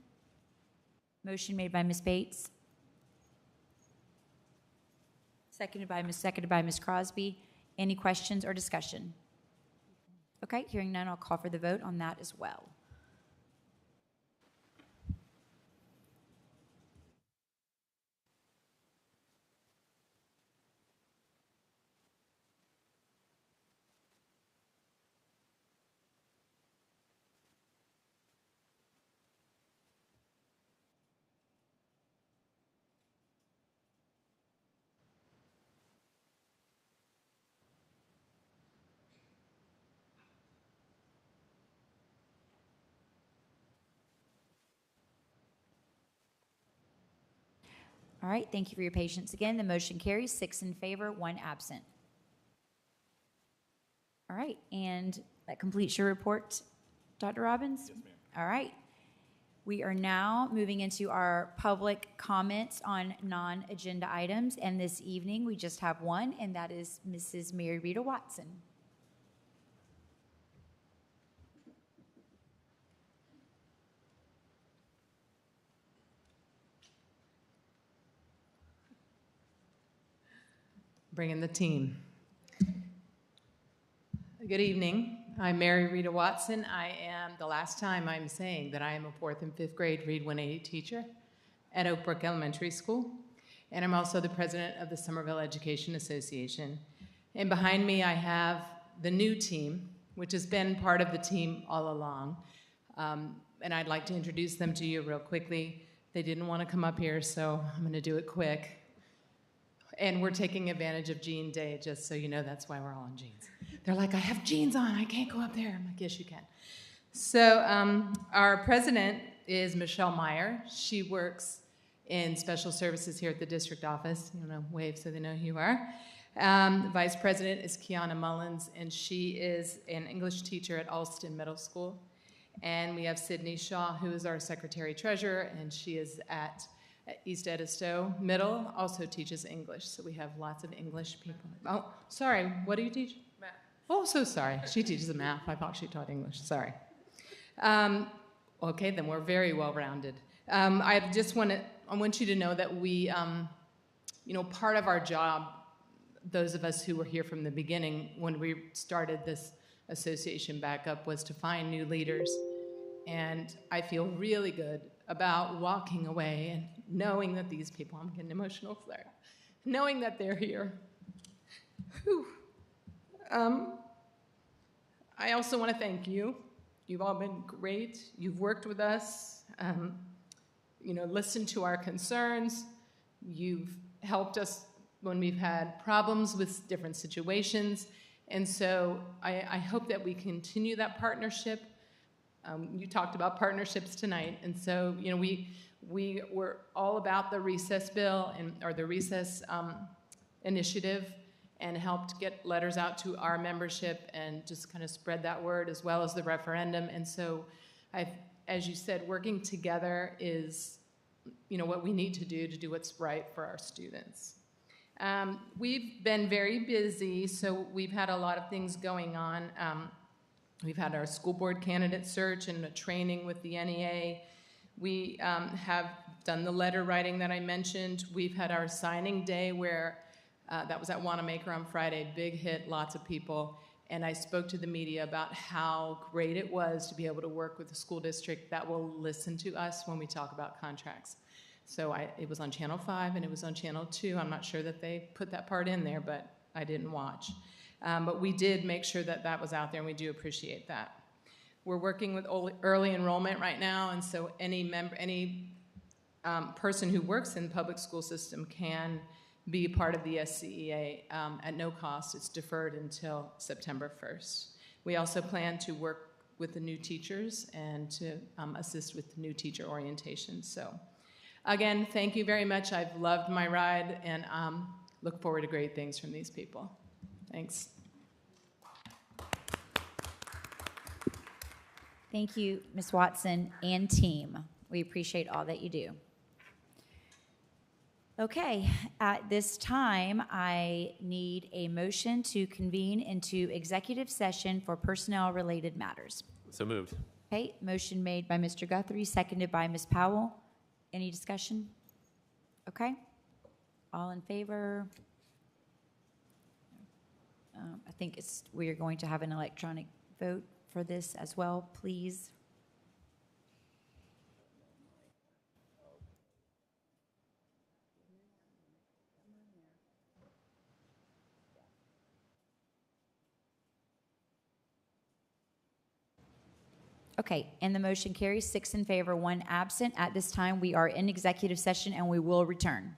Motion made by Ms. Bates. Seconded by Ms. Crosby. Any questions or discussion? Okay, hearing none, I'll call for the vote on that as well. All right, thank you for your patience again. The motion carries 6 in favor, 1 absent. All right, and that completes your report, Dr. Robbins? Yes, ma'am. All right. We are now moving into our public comments on non-agenda items, and this evening we just have one, and that is Mrs. Mary Rita Watson. Bringing the team. Good evening. I'm Mary Rita Watson. I am, the last time I'm saying that I am a 4th and 5th grade Read 180 teacher at Oak Brook Elementary School. And I'm also the president of the Somerville Education Association. And behind me I have the new team, which has been part of the team all along. And I'd like to introduce them to you real quickly. They didn't want to come up here, so I'm going to do it quick. And we're taking advantage of Jean Day, just so you know, that's why we're all in jeans. They're like, I have jeans on, I can't go up there. I'm like, yes, you can. So our president is Michelle Meyer. She works in special services here at the district office. You know, wave so they know who you are. Vice president is Kiana Mullins, and she is an English teacher at Alston Middle School. And we have Sydney Shaw, who is our secretary treasurer, and she is at East Edisto Middle, also teaches English. So we have lots of English people. Oh, sorry, what do you teach? Math. Oh, so sorry. She teaches math. I thought she taught English. Sorry. Okay, then we're very well-rounded. I want you to know that we, part of our job, those of us who were here from the beginning when we started this association back up, was to find new leaders. And I feel really good about walking away and knowing that these people, I'm getting emotional, sorry, knowing that they're here. Whew. I also want to thank you. You've all been great. You've worked with us, listened to our concerns. You've helped us when we've had problems with different situations. And so I hope that we continue that partnership. You talked about partnerships tonight, and so we were all about the recess bill or the recess initiative, and helped get letters out to our membership and just kind of spread that word, as well as the referendum. And so, as you said, working together is what we need to do what's right for our students. We've been very busy, so we've had a lot of things going on. We've had our school board candidate search and a training with the NEA. We have done the letter writing that I mentioned. We've had our signing day where that was at Wanamaker on Friday, big hit, lots of people. And I spoke to the media about how great it was to be able to work with a school district that will listen to us when we talk about contracts. So it was on Channel 5 and it was on Channel 2. I'm not sure that they put that part in there, but I didn't watch. But we did make sure that that was out there, and we do appreciate that. We're working with early enrollment right now, and so any person who works in the public school system can be part of the SCEA at no cost. It's deferred until September 1st. We also plan to work with the new teachers and to assist with new teacher orientation. So again, thank you very much. I've loved my ride, and look forward to great things from these people. Thanks. Thank you, Ms. Watson and team. We appreciate all that you do. Okay, at this time, I need a motion to convene into executive session for personnel-related matters. So moved. Okay, motion made by Mr. Guthrie, seconded by Ms. Powell. Any discussion? Okay, all in favor? I think we are going to have an electronic vote for this as well, please. Okay, and the motion carries 6 in favor, 1 absent. At this time, we are in executive session and we will return.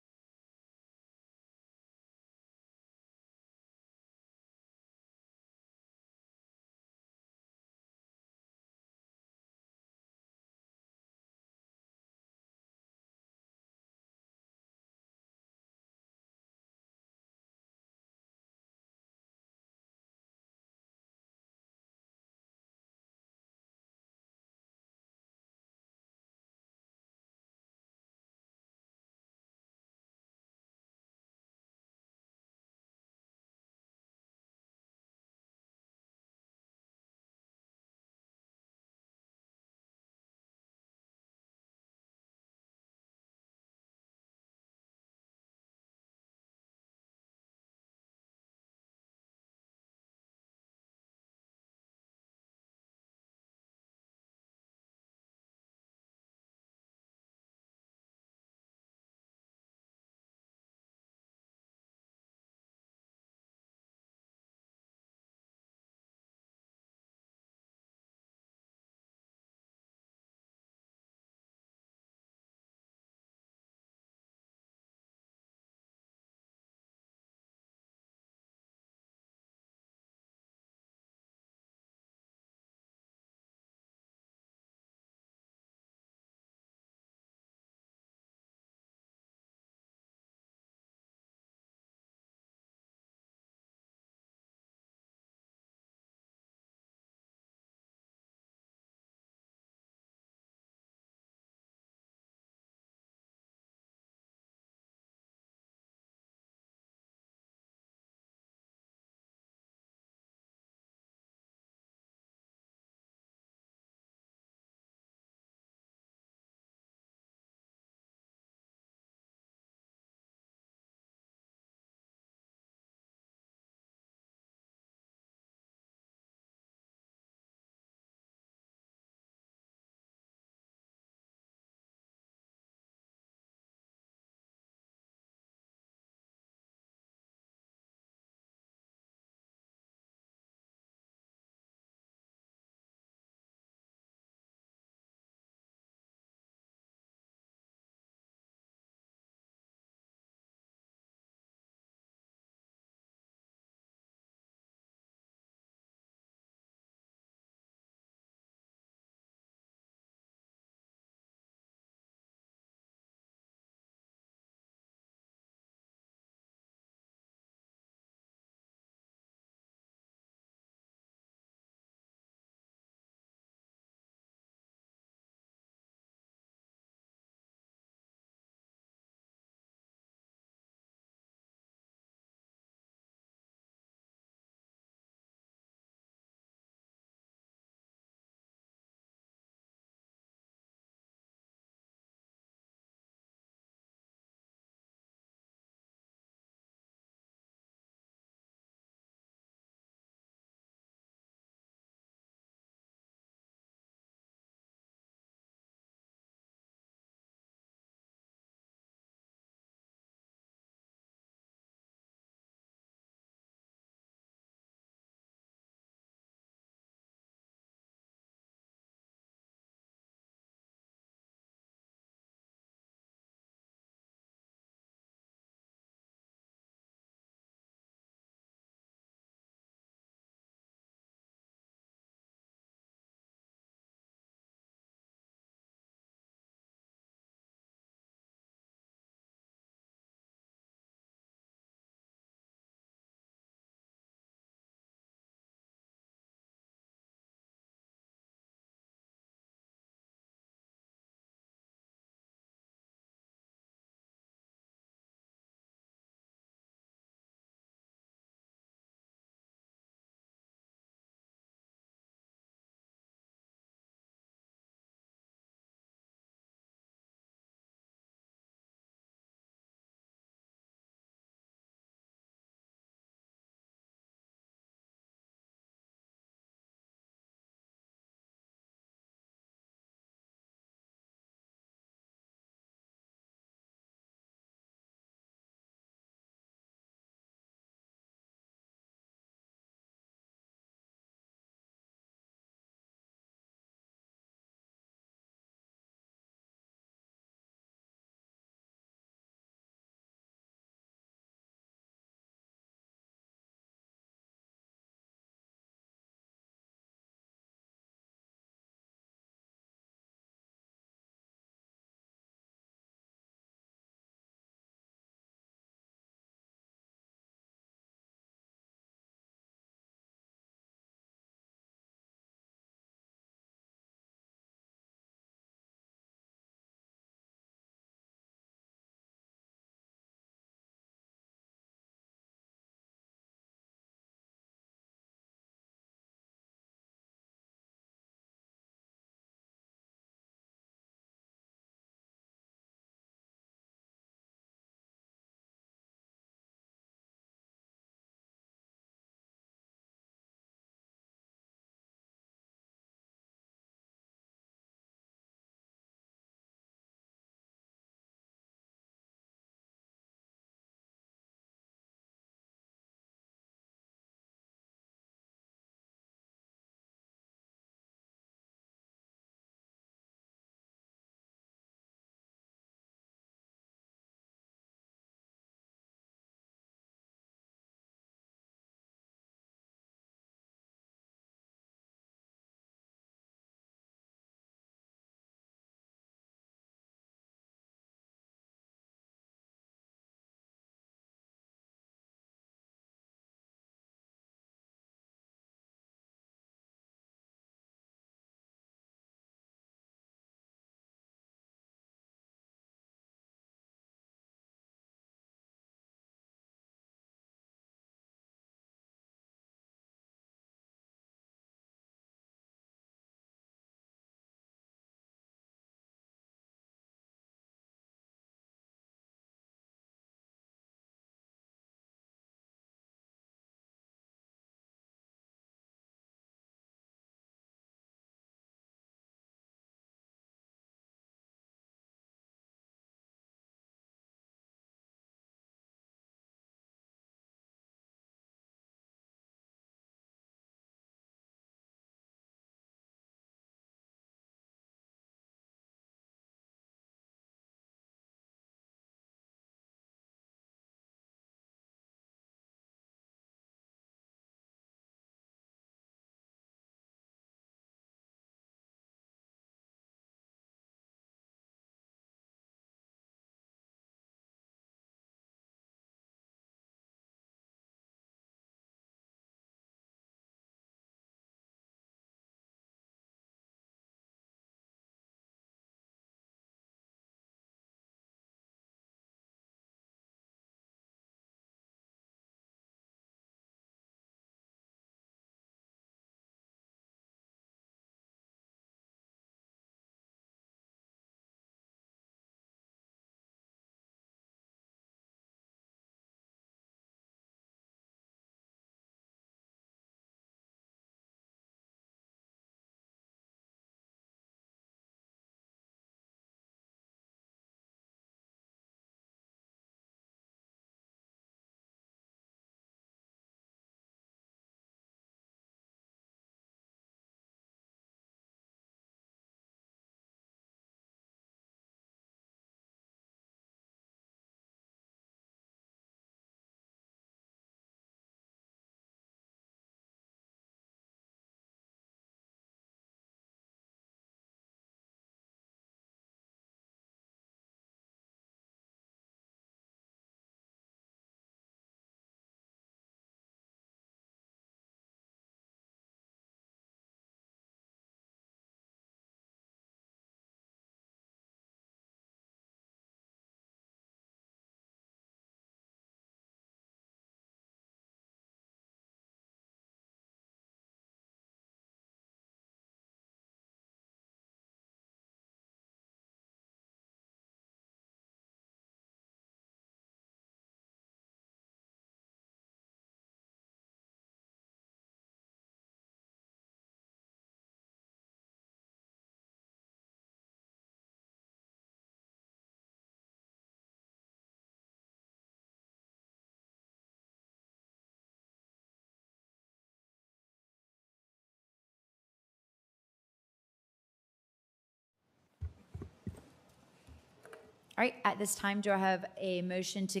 All right, at this time, do I have a motion to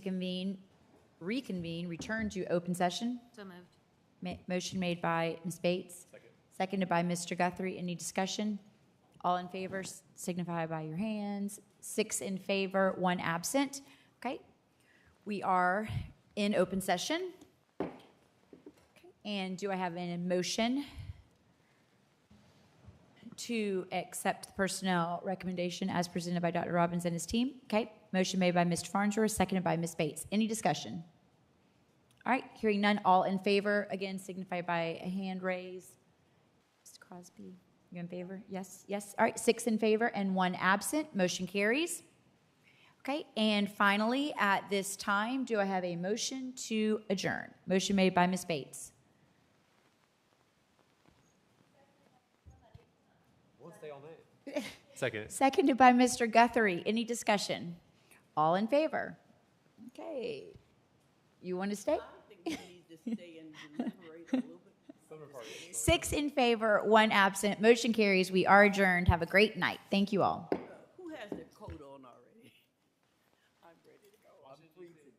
return to open session? So moved. Motion made by Ms. Bates. Seconded by Mr. Guthrie. Any discussion? All in favor signify by your hands. 6 in favor, 1 absent. Okay, we are in open session. Okay. And do I have a motion to accept the personnel recommendation as presented by Dr. Robbins and his team? Okay, motion made by Mr. Farnsworth, seconded by Ms. Bates. Any discussion? All right, hearing none, all in favor, again, signify by a hand raise. Mr. Crosby, you in favor? Yes, yes. All right, 6 in favor and 1 absent. Motion carries. Okay, and finally, at this time, do I have a motion to adjourn? Motion made by Ms. Bates. Won't stay all night. Second. Seconded by Mr. Guthrie. Any discussion? All in favor? Okay. You want to stay? I think we need to stay and deliberate a little bit. 6 in favor, 1 absent. Motion carries. We are adjourned. Have a great night. Thank you all. Who has their coat on already? I'm ready to go. I'm freezing.